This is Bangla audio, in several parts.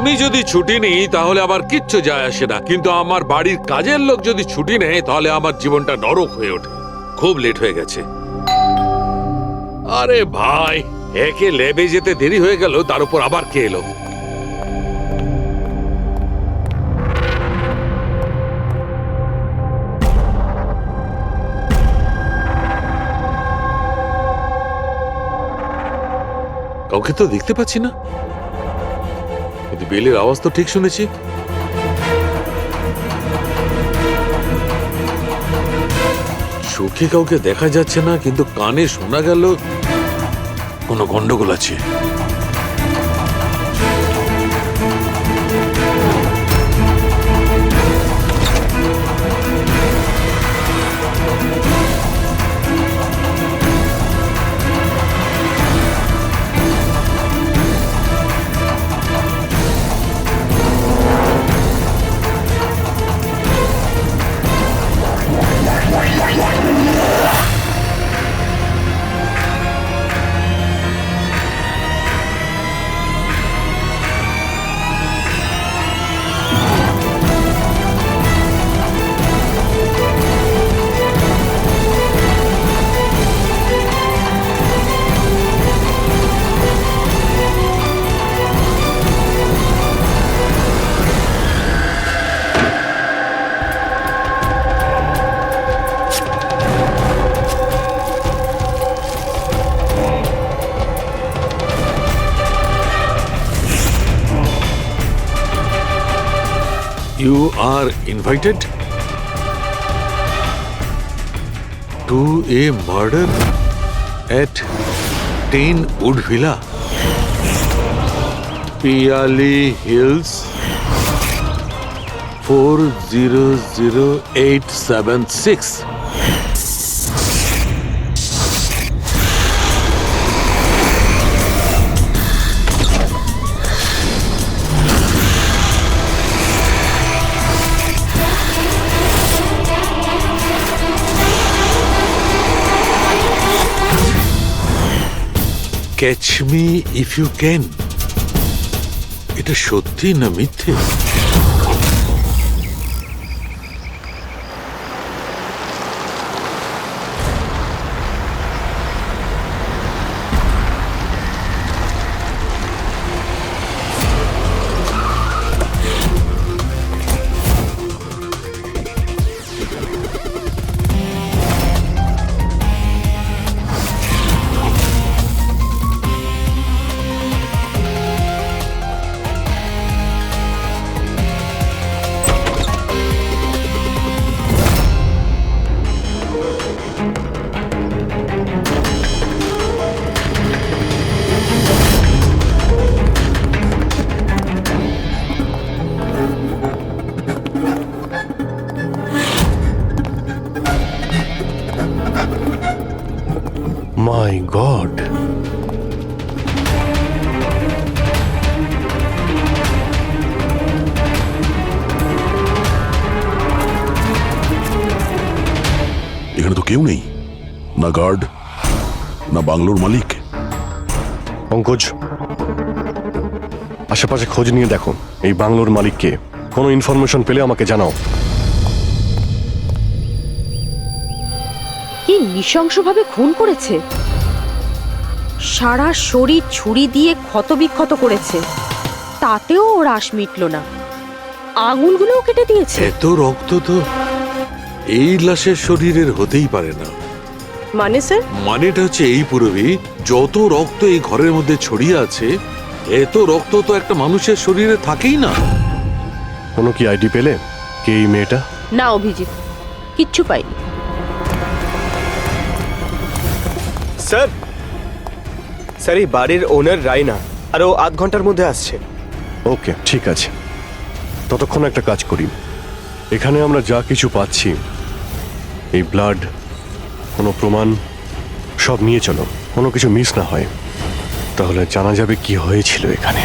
আমি যদি ছুটি নিই তাহলে আমার কিচ্ছু যায় আসে না, কিন্তু আমার বাড়ির কাজের লোক যদি ছুটি নেয় তাহলে আমার জীবনটা নরক হয়ে ওঠে। খুব লেট হয়ে গেছে। আরে ভাই, একে ল্যাবে যেতে দেরি হয়ে গেল, তার উপর আবার কে এলো? কাউকে তো দেখতে পাচ্ছি না, কিন্তু বেলের আওয়াজ তো ঠিক শুনেছি। চোখে কাউকে দেখা যাচ্ছে না, কিন্তু কানে শোনা গেল কোনো গন্ডগোল আছে। You are invited to a murder at 10 Wood Villa, Piali Hills, 400876. Catch me if you can. এটা সত্যি না মিথ্যে? মাই গড, এখানে তো কেউ নেই, না গার্ড না বাংলোর মালিক। পঙ্কজ, আশেপাশে খোঁজ নিয়ে দেখো এই বাংলোর মালিককে। কোনো ইনফরমেশন পেলে আমাকে জানাও। কি নৃশংসভাবে খুন করেছে! সারা শরীর ছুরি দিয়ে ক্ষতবিক্ষত করেছে, তাতেও ওর আশ মিটল না। আঙুলগুলোও কেটে দিয়েছে। এত রক্ত তো এই লাশের শরীরের হতেই পারে না। মানে স্যার? মানেটা হচ্ছে এই পুরবি, যত রক্ত এই ঘরের মধ্যে ছড়িয়ে আছে, এত রক্ত তো একটা মানুষের শরীরে থাকেই না। কোনো কি আইডি পেলে কে এই মেয়েটা? না অভিজিৎ, কিচ্ছু পাইনি। স্যার, স্যার এই বাড়ির ওনার রাইনা, আরো আধ ঘন্টার মধ্যে আসছে। ওকে, ঠিক আছে। ততক্ষণ একটা কাজ করি, এখানে আমরা যা কিছু পাচ্ছি, এই ব্লাড, কোনো প্রমাণ, সব নিয়ে চলো, কোনো কিছু মিস না হয়, তাহলে জানা যাবে কি হয়েছিল এখানে।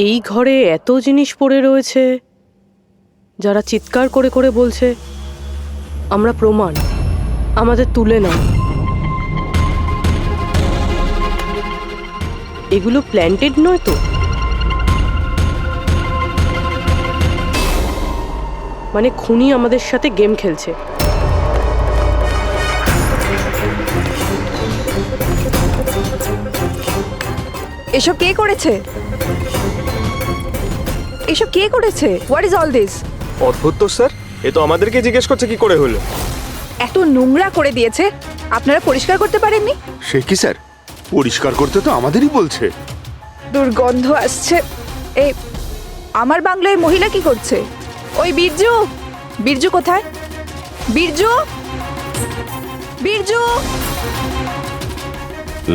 এই ঘরে এত জিনিস পড়ে রয়েছে, যারা চিৎকার করে করে বলছে আমরা প্রমাণ, আমাদের তুলে নাও। এগুলো প্ল্যান্টেড নয় তো? মানে খুনি আমাদের সাথে গেম খেলছে। এসব কে করেছে? এসব কে করেছে? What is all this? অদ্ভুত তো স্যার, এ তো আমাদেরকে জিজ্ঞেস করছে কি করে হলো। এত নোংরা করে দিয়েছে, আপনারা পরিষ্কার করতে পারেননি? সে কি স্যার, পরিষ্কার করতে তো আমাদেরই বলছে। দুর্গন্ধ আসছে। এই আমার বাংলায় মহিলা কি করছে? ওই বীরজু, বীরজু কোথায়? বীরজু, বীরজু!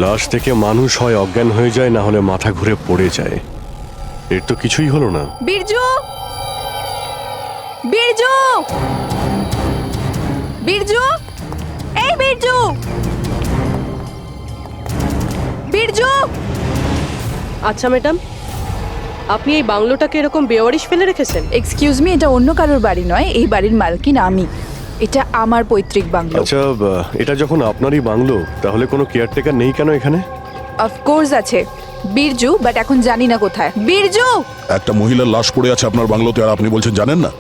লাশ থেকে মানুষ হয় অজ্ঞান হয়ে যায়, না হলে মাথা ঘুরে পড়ে যায়। এর তো কিছুই হলো না। বীরজু, বীরজু, বীরজু, এই বীরজু, বীরজু! আচ্ছা ম্যাডাম, আপনি এই বাংলোটাকে এরকম বেওয়ারিশ ফেলে রেখেছেন? এক্সকিউজ মি, এটা অন্য কারোর বাড়ি নয়, এই বাড়ির মালকিন আমি। এটা আমার পৈতৃক বাংলো। আচ্ছা, এটা যখন আপনারই বাংলো, তাহলে কোনো কেয়ারটেকার নেই কেন এখানে? অফকোর্স আছে, বীরজু, বাট এখন জানি না কোথায়। বীরজু! একটা মহিলার লাশ পড়ে আছে আপনার বাংলোতে, আর আপনি বলছেন জানেন না?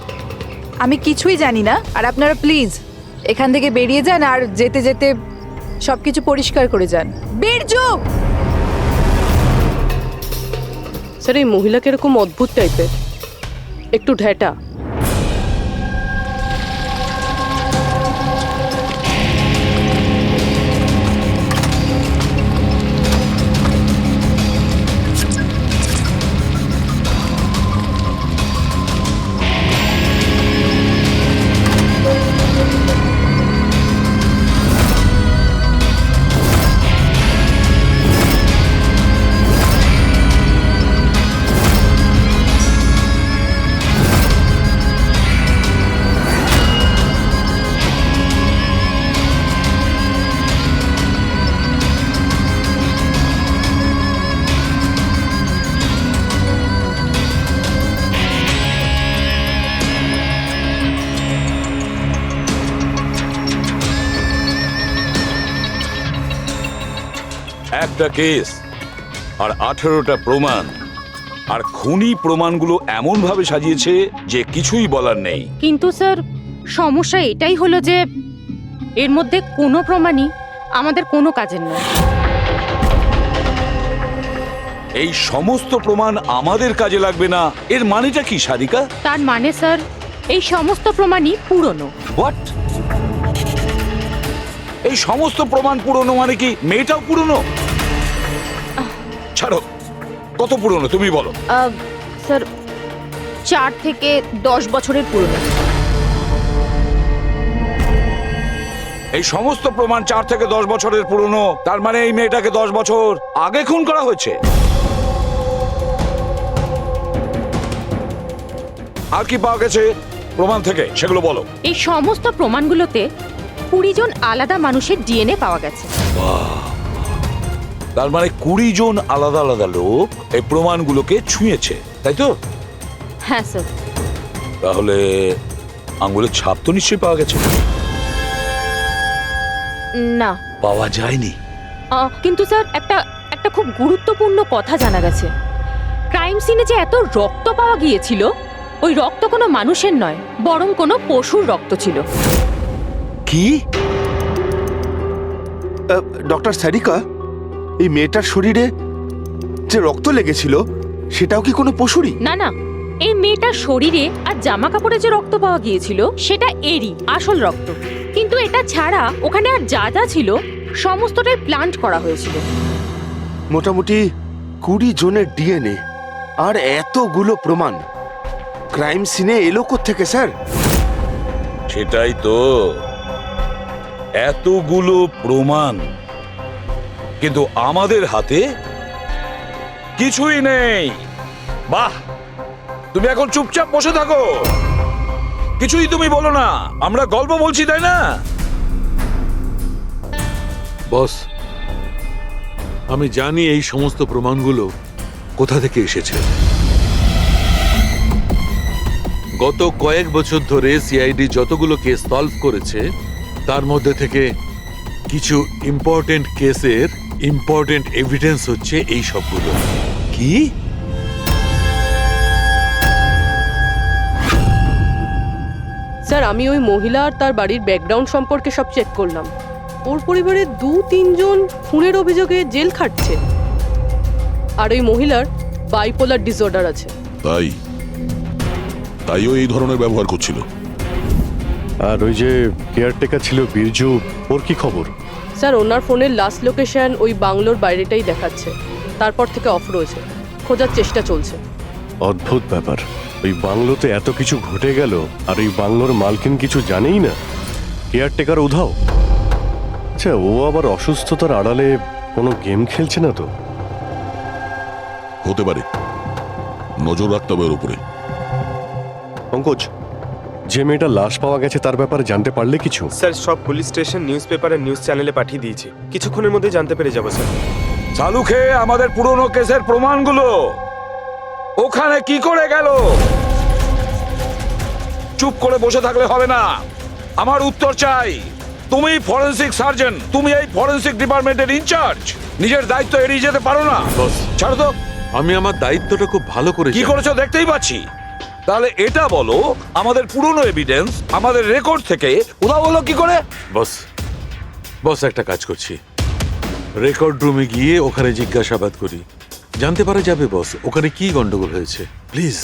আমি কিছুই জানি না, আর আপনারা প্লিজ এখান থেকে বেরিয়ে যান, আর যেতে যেতে সবকিছু পরিষ্কার করে যান। বীরজু! স্যার, এই মহিলাকে এরকম অদ্ভুত টাইপের, একটু ঢ্যাটা। একটা কেস আর 18টা প্রমাণ, আর খুনি প্রমাণগুলো এমন ভাবে সাজিয়েছে যে কিছুই বলার নেই। কিন্তু স্যার, সমস্যা এটাই হলো যে এর মধ্যে কোনো প্রমাণই আমাদের কোনো কাজের নয়। এই সমস্ত প্রমাণ আমাদের কাজে লাগবে না, এর মানেটা কি সারিকা? তার মানে স্যার, এই সমস্ত প্রমাণই পুরনো। হোয়াট? এই সমস্ত প্রমাণ পুরনো মানে কি মেয়েটাও পুরনো? ছাড়ো, কত পুরনো তুমি বলো? স্যার, 4 থেকে 10 বছরের পুরনো। এই সমস্ত প্রমাণ 4 থেকে 10 বছরের পুরনো, তার মানে এই মেয়েটাকে 10 বছর আগে খুন করা হয়েছে। আর কি পাওয়া গেছে প্রমাণ থেকে, সেগুলো বলো। এই সমস্ত প্রমাণগুলোতে 20 জন আলাদা মানুষের ডিএনএ পাওয়া গেছে। তার মানে 20 জন আলাদা আলাদা লোক এই প্রমাণগুলোকে ছুঁয়েছে, তাই তো? হ্যাঁ স্যার। তাহলে আঙ্গুলের ছাপ তো নিশ্চয়ই পাওয়া গেছে। না, পাওয়া যায়নি। কিন্তু স্যার, একটা খুব গুরুত্বপূর্ণ কথা জানা গেছে। ক্রাইম সিনে যে এত রক্ত পাওয়া গিয়েছিল, ওই রক্ত কোনো মানুষের নয়, বরং কোনো পশুর রক্ত ছিল। কি? ডক্টর সারিকা, এই মেয়েটার শরীরে যে রক্ত লেগেছিল সেটাও কি কোনো পশুরই? না না, এই মেয়েটার শরীরে আর জামা কাপড়ে যে রক্ত পাওয়া গিয়েছিল সেটা এরই আসল রক্ত। কিন্তু এটা ছাড়া ওখানে আর যা যা ছিল সমস্তটাই প্লান্ট করা হয়েছিল। মোটামুটি 20 জনের ডিএনএ আর এতগুলো প্রমাণ ক্রাইম সিনে এলো কোত্থেকে স্যার? সেটাই তো, এতগুলো প্রমাণ, কিন্তু আমাদের হাতে কিছুই নেই। বাহ, তুমি এখন চুপচাপ বসে থাকো, কিছুই তুমি বলো না, আমরা গল্প বলছি তাই না? বস, আমি জানি এই সমস্ত প্রমাণগুলো কোথা থেকে এসেছে। গত কয়েক বছর ধরে সিআইডি যতগুলো কেস সলভ করেছে তার মধ্যে থেকে কিছু ইম্পর্টেন্ট কেসের ইম্পর্টেন্ট এভিডেন্স হচ্ছে এই সবগুলো। কি? স্যার আমি ওই মহিলা আর তার বাড়ির ব্যাকগ্রাউন্ড সম্পর্কে সব চেক করলাম। ওর পরিবারের 2-3 জন খুনের অভিযোগে জেল খাটছে, আর ওই মহিলার বাইপোলার ডিসঅর্ডার আছে। তাইও এই ধরনের ব্যবহার করছিল। আর ওই যে কেয়ারটেকার ছিল বীরজু, ওর কি খবর? স্যার ওনার ফোনের লাস্ট লোকেশন ওই বাংলোর বাইরেটাই দেখাচ্ছে, তারপর থেকে অফ রয়েছে, খোঁজার চেষ্টা চলছে। অদ্ভুত ব্যাপার, ওই বাংলোতে এত কিছু ঘটে গেল আর ওই বাংলোর মালকিন কিছু জানেই না, কেয়ারটেকার উধাও। আচ্ছা, ও আবার অসুস্থতার আড়ালে কোনো গেম খেলছে না তো? হতে পারে, নজর রাখতে হবে ওর উপরে। পঙ্কজ, যে মেয়েটা লাশ পাওয়া গেছে তার ব্যাপারে জানতে পারলে কিছু? স্যার সব পুলিশ স্টেশন, নিউজ পেপার আর নিউজ চ্যানেলে পাঠিয়ে দিয়েছি, কিছুক্ষণের মধ্যে জানতে পেরে যাবো স্যার। চালুকে আমাদের পুরনো কেসের প্রমাণগুলো ওখানে কি করে গেল? চুপ করে বসে থাকলে হবে না, আমার উত্তর চাই। তুমি ফরেনসিক সার্জন, তুমি এই ফরেনসিক ডিপার্টমেন্টের ইনচার্জ, নিজের দায়িত্ব এড়িয়ে যেতে পারো না। বস, ছাড়ো তো। আমি আমার দায়িত্বটা খুব ভালো করে কি জানি। করেছো দেখতেই পাচ্ছি। তাহলে এটা বলো, আমাদের পুরনো এভিডেন্স আমাদের রেকর্ড থেকে উধাও হলো কি করে? বস একটা কাজ করছি, রেকর্ড রুমে গিয়ে ওখানে জিজ্ঞাসাবাদ করি, জানতে পারা যাবে বস ওখানে কি গন্ডগোল হয়েছে। প্লিজ।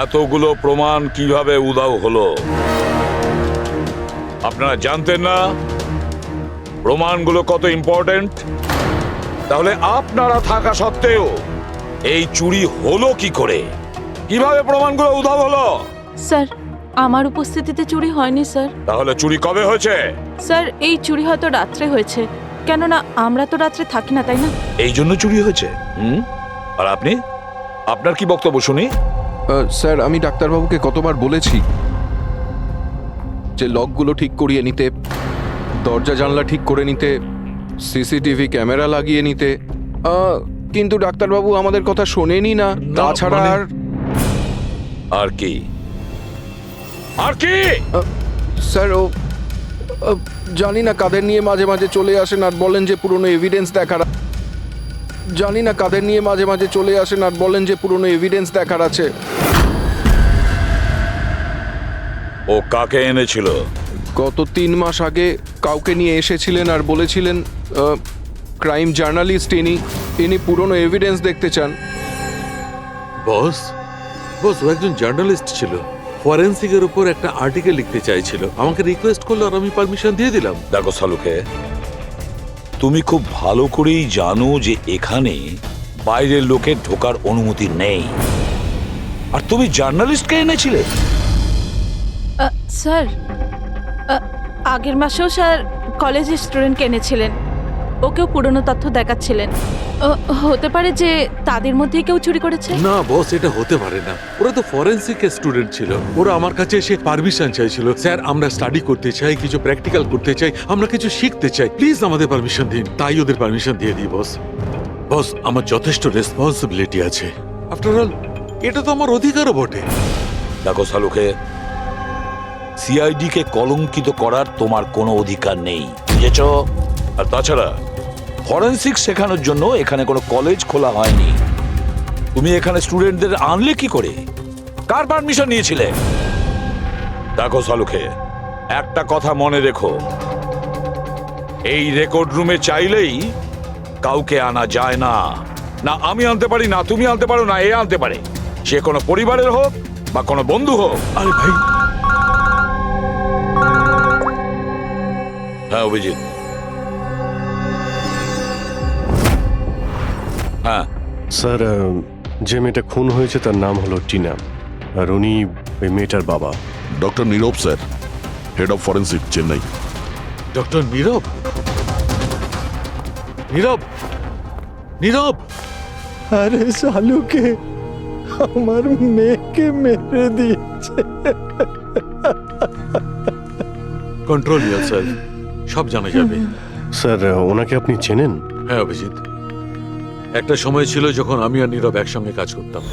এতগুলো প্রমাণ কিভাবে উধাও হলো আপনারা জানতেন না? প্রমাণগুলো কত ইম্পর্টেন্ট। তাহলে আপনারা থাকা সত্ত্বেও এই চুরি হলো কি করে? কিভাবে প্রমাণগুলো উধাও হলো? স্যার আমার উপস্থিতিতে চুরি হয়নি স্যার। তাহলে চুরি কবে হয়েছে? স্যার এই চুরি হয়তো রাত্রে হয়েছে, কেননা আমরা তো রাত্রে থাকি না, তাই না? এই জন্য চুরি হয়েছে। আর আপনি, আপনার কি বক্তব্য শুনি? স্যার আমি ডাক্তারবাবুকে কতবার বলেছি যে লকগুলো ঠিক করিয়ে নিতে, দরজা জানলা ঠিক করে নিতে, সিসিটিভি ক্যামেরা লাগিয়ে নিতে, কিন্তু ডাক্তারবাবু আমাদের কথা শোনেনি না। তাছাড়া আর কি? আর কি? স্যার ও জানি না কাদের নিয়ে মাঝে মাঝে চলে আসেন আর বলেন যে পুরনো এভিডেন্স দেখার, জানি না কাদের নিয়ে মাঝে মাঝে চলে আসেন আর বলেন যে পুরনো এভিডেন্স দেখার আছে। ও কাকে এনেছিল? গত 3 মাস আগে কাউকে নিয়ে এসেছিলেন আর বলেছিলেন ক্রাইম জার্নালিস্ট ইনি পুরনো এভিডেন্স দেখতে চান। বস ও একজন জার্নালিস্ট ছিল, ফরেনসিকের উপর একটা আর্টিকেল লিখতে চাইছিল, আমাকে রিকোয়েস্ট করলো আর আমি পারমিশন দিয়ে দিলাম। দেখো সালুকে, তুমি খুব ভালো করেই জানো যে এখানে বাইরের লোকের ঢোকার অনুমতি নেই, আর তুমি জার্নালিস্টকে এনেছিলে। স্যার আগের মাসেও স্যার কলেজের স্টুডেন্টকে এনেছিলেন, ওকেও পুরনো তথ্য দেখাচ্ছিলেন। হতে পারে যে তাদের মধ্যেই কেউ চুরি করেছে। না বস, এটা হতে পারে না, ওরা তো ফরেনসিক স্টুডেন্ট ছিল, ওরা আমার কাছে এসে পারমিশন চাইছিল, স্যার আমরা স্টাডি করতে চাই, কিছু প্র্যাকটিক্যাল করতে চাই, আমরা কিছু শিখতে চাই, প্লিজ আমাদের পারমিশন দিন। তাই ওদের পারমিশন দিয়ে দিই বস। বস আমার যথেষ্ট রেসপন্সিবিলিটি আছে, আফটার অল এটা তো আমার অধিকারও বটে। দেখো সালুকে, সিআইডি কে কলঙ্কিত করার তোমার কোনো অধিকার নেই, বুঝেছো? আর তাছাড়া ফরেনসিক শেখানোর জন্য এখানে কোনো কলেজ খোলা হয়নি। তুমি এখানে স্টুডেন্টদের আনলে কি করে? কার পারমিশন নিয়েছিলে? দেখো সালুকে, একটা কথা মনে রেখো, এই রেকর্ড রুমে চাইলেই কাউকে আনা যায় না। না আমি আনতে পারি, না তুমি আনতে পারো, না এ আনতে পারে, সে কোনো পরিবারের হোক বা কোনো বন্ধু হোক। আরে ভাই। হ্যাঁ অভিজিৎ। হ্যাঁ স্যার, যে মেয়েটা খুন হয়েছে তার নাম হলো টিনা, আর উনি ওই মেয়েটার বাবা। Doctor Nirav sir, head of forensic, Chennai. Doctor Nirav? Nirav? Nirav? আরে শালুকে আমার মেয়েকে মেরে দিয়েছে। কন্ট্রোল স্যার, সব জানা যাবে। স্যার ওনাকে আপনি চেনেন? হ্যাঁ অভিজিৎ, একটা সময় ছিল যখন আমি আর নীরব একসঙ্গে কাজ করতাম।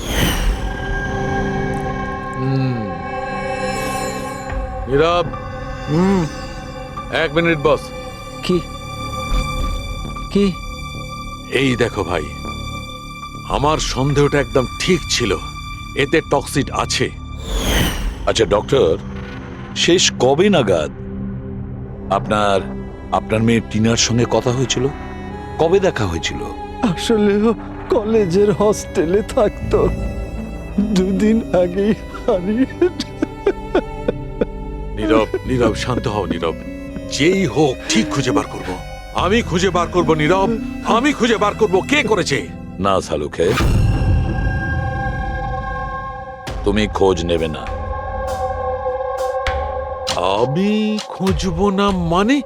নীরব, 1 মিনিট বস। কি কি এই দেখো ভাই, আমার সন্দেহটা একদম ঠিক ছিল, এতে টক্সিড আছে। আচ্ছা ডক্টর, শেষ কবে নাগাদ আপনার আপনার মেয়ে টিনার সঙ্গে কথা হয়েছিল? কবে দেখা হয়েছিল? আসলে ও কলেজের হস্টেলে থাকতো, 2 দিন আগেই হারিয়ে। নীরব, নীরব শান্ত হও নীরব। যেই হোক ঠিক খুঁজে বার করব। আমি খুঁজে বার করব নীরব, আমি খুঁজে বার করব কে করেছে। না সালুকে, তুমি খোঁজ নেবে না। আমি খুঁজবো না মানে?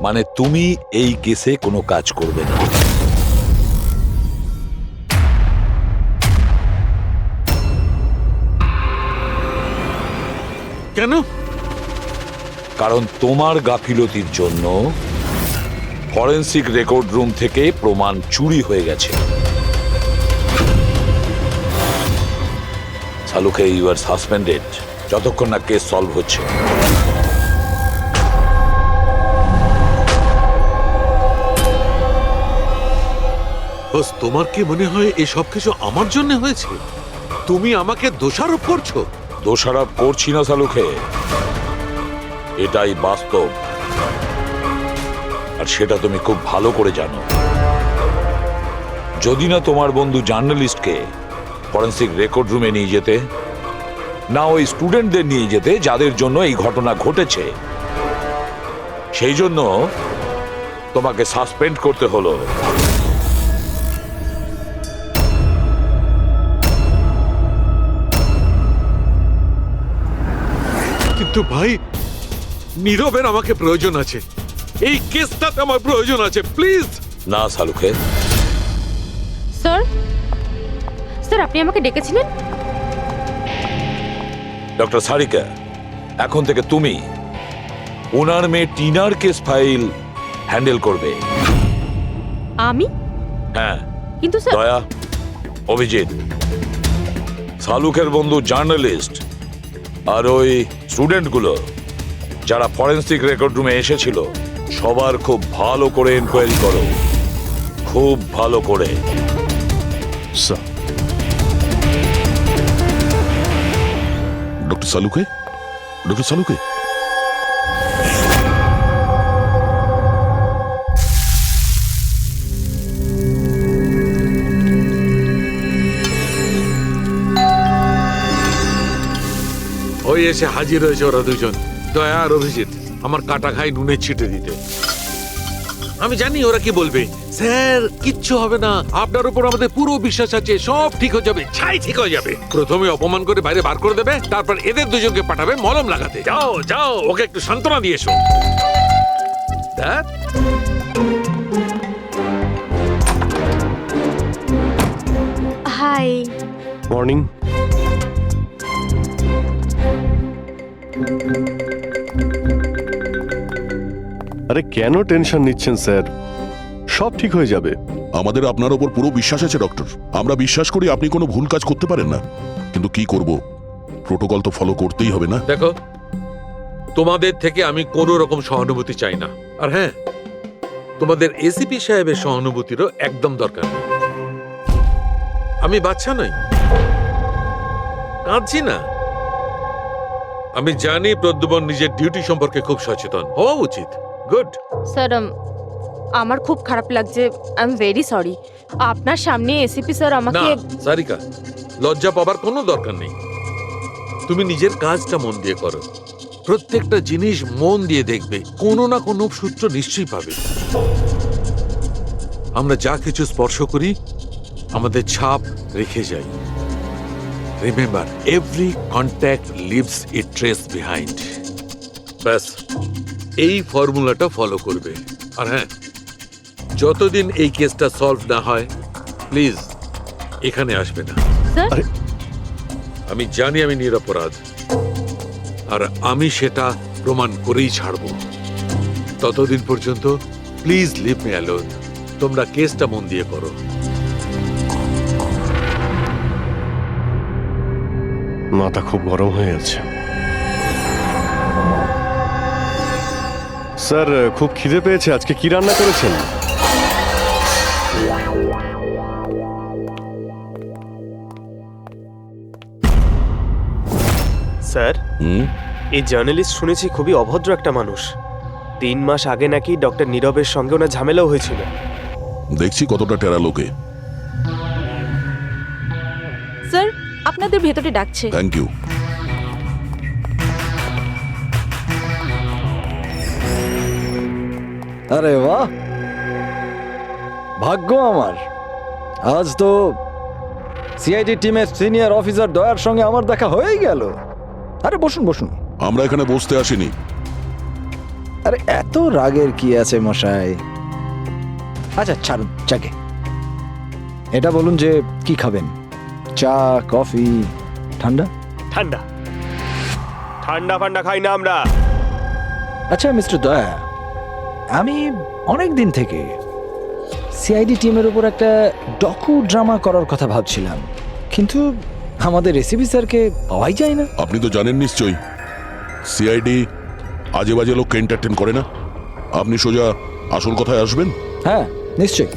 মানে তুমি এই কেসে কোনো কাজ করবে না। কেন? কারণ তোমার গাফিলতির জন্য ফরেনসিক রেকর্ড রুম থেকে প্রমাণ চুরি হয়ে গেছে। সালুকে, ইউ আর সাসপেন্ডেড যতক্ষণ না কেস সলভ হচ্ছে। বস, তোমার কি মনে হয় এই সব কিছু আমার জন্য হয়েছে? তুমি আমাকে দোষারোপ করছো। দোষারোপ করছি না সালুকে, এটাই বাস্তব, আর সেটা তুমি খুব ভালো করে জানো। যদি না তোমার বন্ধু জার্নালিস্টকে ফরেনসিক রেকর্ড রুমে নিয়ে যেতে, না ওই স্টুডেন্টদের নিয়ে যেতে যাদের জন্য এই ঘটনা ঘটেছে, সেই জন্য তোমাকে সাসপেন্ড করতে হলো। কিন্তু ভাই, নীরবের আমাকে প্রয়োজন আছে, এই কেসটাতে আমার প্রয়োজন আছে, প্লিজ। না সালুকে। স্যার, স্যার আপনি আমাকে ডেকেছিলেন? ডক্টর সারিকা, এখন থেকে তুমি ওনার মেয়ে টিনার কেস ফাইল হ্যান্ডেল করবে। আমি? হ্যাঁ। কিন্তু স্যার, দয়া, অভিজিৎ, সালুকের বন্ধু জার্নালিস্ট আর ওই স্টুডেন্টগুলো যারা ফরেনসিক রেকর্ড রুমে এসেছিল, সবার খুব ভালো করে এনকোয়ারি করো, খুব ভালো করে। স্যার, ডক্টর সালুকে, ডক্টর সালুকে, ওই এসে হাজির হয়েছে ওরা দুজন, দয়া আর অভিজিৎ, আমার কাটা খাই নুনে ছিটে দিতে। আমি জানি ওরা কি বলবে, স্যার কিচ্ছু হবে না, আপনার উপর আমাদের পুরো বিশ্বাস আছে, সব ঠিক হয়ে যাবে, ছাই ঠিক হয়ে যাবে। প্রথমে অপমান করে বাইরে বার করে দেবে, তারপর এদের দুজনকে পাঠাবে মলম লাগাতে। যাও যাও, ওকে একটু সান্ত্বনা দিয়ে এসো। ধ্যাৎ। হাই। মর্নিং। আরে কেন টেনশন নিচ্ছেন স্যার, সব ঠিক হয়ে যাবে। আমাদের আপনার ওপর পুরো বিশ্বাস আছে ডক্টর। আমরা বিশ্বাস করি আপনি কোনো ভুল কাজ করতে পারেন না, কিন্তু কি করব, প্রোটোকল তো ফলো করতেই হবে না। দেখো, তোমাদের থেকে আমি কোনো রকম সহানুভূতি চাই না, আর হ্যাঁ, তোমাদের এসিপি সাহেবের সহানুভূতিরও একদম দরকার নেই। আমি বাচ্চা নই, কাঁদছি না। আমি জানি প্রদ্যুমন নিজের ডিউটি সম্পর্কে খুব সচেতন হওয়া উচিত। গুড। স্যার আমার খুব খারাপ লাগছে, আই এম ভেরি সরি। আপনার সামনে এসিপি স্যার না আমাকে। সারিকা, লজ্জা পাবার কোনো দরকার নেই। তুমি নিজের কাজটা মন দিয়ে করো, প্রত্যেকটা জিনিস মন দিয়ে দেখবে, কোনো না কোনো সূত্র নিশ্চয়ই পাবে। আমরা যা কিছু স্পর্শ করি আমাদের ছাপ রেখে যাই। রিমেম্বার, এভরি কন্ট্যাক্ট লিভস এ ট্রেস বিহাইন্ড। ব্যাস, এই ফর্মুলাটা ফলো করবে। আর হ্যাঁ, যতদিন এই কেসটা সলভ না হয়, প্লিজ এখানে আসবে না। স্যার, আরে আমি জানি আমি নিরপরাধ, আর আমি সেটা প্রমাণ করেই ছাড়ব। ততদিন পর্যন্ত প্লিজ লিভ মি অ্যালোন। তোমরা কেসটা মন দিয়ে করো। মাথা খুব গরম হয়ে আছে। স্যার, খুব খিদে পেয়েছে। আজকে কি রান্না করেছেন? স্যার, হুম, এই জার্নালিস্ট শুনেছি খুবই অভদ্র একটা মানুষ। 3 মাস আগে নাকি ডক্টর নীরবের সঙ্গে ওনার ঝামেলাও হয়েছিল। দেখছি কতটা টেরা লোকে। স্যার, আপনাদের ভেতরে ডাকছে। Thank you. আরে বাহ, ভাগ্য আমার। আজ তো সিআইডি টিমের সিনিয়র অফিসার দয়ার সঙ্গে আমার দেখা হয়েই গেল। আরে বসুন বসুন। আমরা এখানে বসতে আসিনি। আরে এত রাগের কি আছে মশাই? আচ্ছা ছাড়ুন চাকে। এটা বলুন যে কি খাবেন, চা, কফি, ঠান্ডা? ঠান্ডা ঠান্ডা ফান্ডা খাই না আমরা। আচ্ছা মিস্টার দয়া, আমি অনেক দিন থেকে সিআইডি টিমের উপর একটা ডকু ড্রামা করার কথা ভাবছিলাম, কিন্তু আমাদের রেসিপি স্যারকে পাওয়াই যায় না। আপনি তো জানেন নিশ্চয়ই, সিআইডি আজে বাজে লোককে এন্টারটেন করে না। আপনি সোজা আসল কথায় আসবেন। হ্যাঁ নিশ্চয়ই,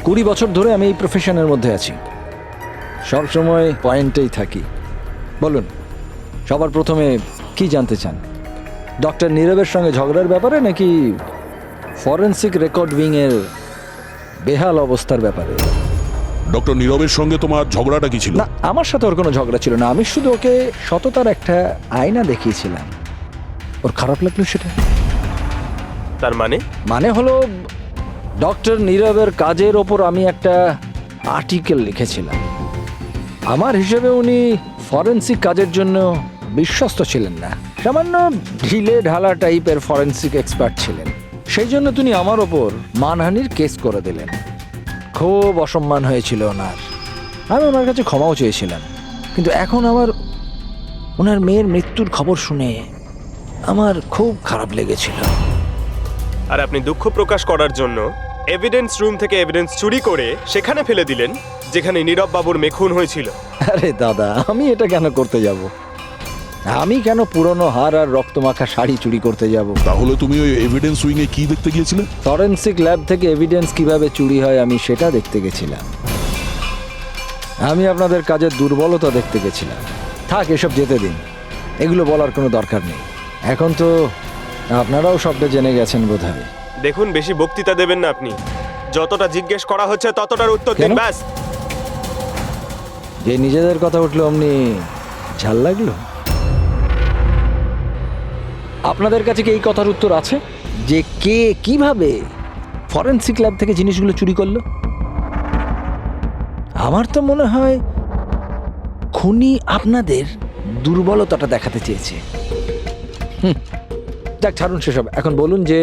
20 বছর ধরে আমি এই প্রফেশনের মধ্যে আছি, সব সময় পয়েন্টেই থাকি। বলুন, সবার প্রথমে কি জানতে চান? ডক্টর নীরবের সঙ্গে ঝগড়ার ব্যাপারে নাকি ফরেন্সিক রেকর্ড উইং এর বেহাল অবস্থার ব্যাপারে? ডক্টর নীরবের সঙ্গে তোমার ঝগড়াটা কি ছিল? না, আমার সাথে ওর কোনো ঝগড়া ছিল না। আমি শুধু ওকে সততার একটা আয়না দেখিয়েছিলাম। ওর খারাপ লাগলো সেটা। তার মানে হলো ডক্টর নীরবের কাজের ওপর আমি একটা আর্টিকেল লিখেছিলাম। আমার হিসেবে উনি ফরেন্সিক কাজের জন্য বিশ্বস্ত ছিলেন না, সামান্য ঢিলে ঢালা টাইপের ফরেন্সিক এক্সপার্ট ছিলেন। সেই জন্য তিনি আমার ওপর মানহানির কেস করে দিলেন। খুব অসম্মান হয়েছিল ওনার। আমি ওনার কাছে ক্ষমাও চেয়েছিলাম, কিন্তু এখন ওনার মেয়ের মৃত্যুর খবর শুনে আমার খুব খারাপ লেগেছিল। আর আপনি দুঃখ প্রকাশ করার জন্য এভিডেন্স রুম থেকে এভিডেন্স চুরি করে সেখানে ফেলে দিলেন যেখানে নীরব বাবুর মেয়ে খুন হয়েছিল। আরে দাদা, আমি এটা কেন করতে যাব? আমি কেন পুরনো হার আর রক্তমাখা শাড়ি চুরি করতে যাব? তাহলে তুমি ওই এভিডেন্স উইং এ কি দেখতে গিয়েছিলে? ফরেন্সিক ল্যাব থেকে এভিডেন্স কিভাবে চুরি হয় আমি সেটা দেখতে গেছিলাম। আমি আপনাদের কাজের দুর্বলতা দেখতে গেছিলাম। থাক, এসব যেতে দিন, এগুলো বলার কোনো দরকার নেই। এখন তো আপনারাও সবটা জেনে গেছেন বোধহয়। দেখুন, বেশি বক্তৃতা দেবেন না আপনি। যতটা জিজ্ঞেস করা হচ্ছে ততটার উত্তর দিন, কেন? ব্যাস। যে নিজেদের কথা উঠলো অমনি ঝাল লাগলো? আপনাদের কাছে কি এই কথার উত্তর আছে যে কে কিভাবে ফরেনসিক ল্যাব থেকে জিনিসগুলো চুরি করলো? আমার তো মনে হয় খুনি আপনাদের দুর্বলতাটা দেখাতে চেয়েছে। যাক, ছাড়ুন সেসব। এখন বলুন যে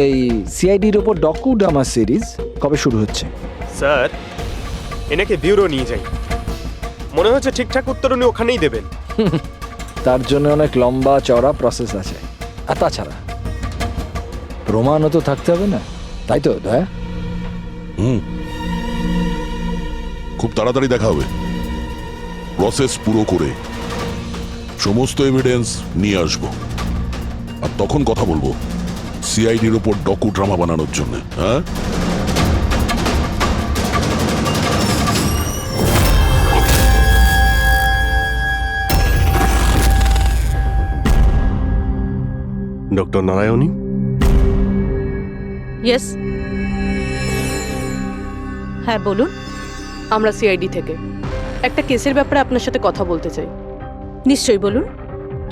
এই সিআইডির ওপর ডকু ড্রামা সিরিজ কবে শুরু হচ্ছে? স্যার, এনাকে ব্যুরো নিয়ে যাই। মনে হচ্ছে ঠিকঠাক উত্তর উনি ওখানেই দেবেন। তার জন্য অনেক লম্বা চড়া প্রসেস আছে। আর তাছাড়া প্রমাণও তো থাকতে হবে না, তাই তো দয়া? খুব তাড়াতাড়ি দেখা হবে। প্রসেস পুরো করে সমস্ত এভিডেন্স নিয়ে আসব, আর তখন কথা বলবো সিআইডির ওপর ডকু ড্রামা বানানোর জন্য। হ্যাঁ, ডক্টর নারায়ণী, ইয়েস, হ্যাঁ বলুন। আমরা সিআইডি থেকে একটা কেসের ব্যাপারে আপনার সাথে কথা বলতে চাই। নিশ্চয়ই বলুন।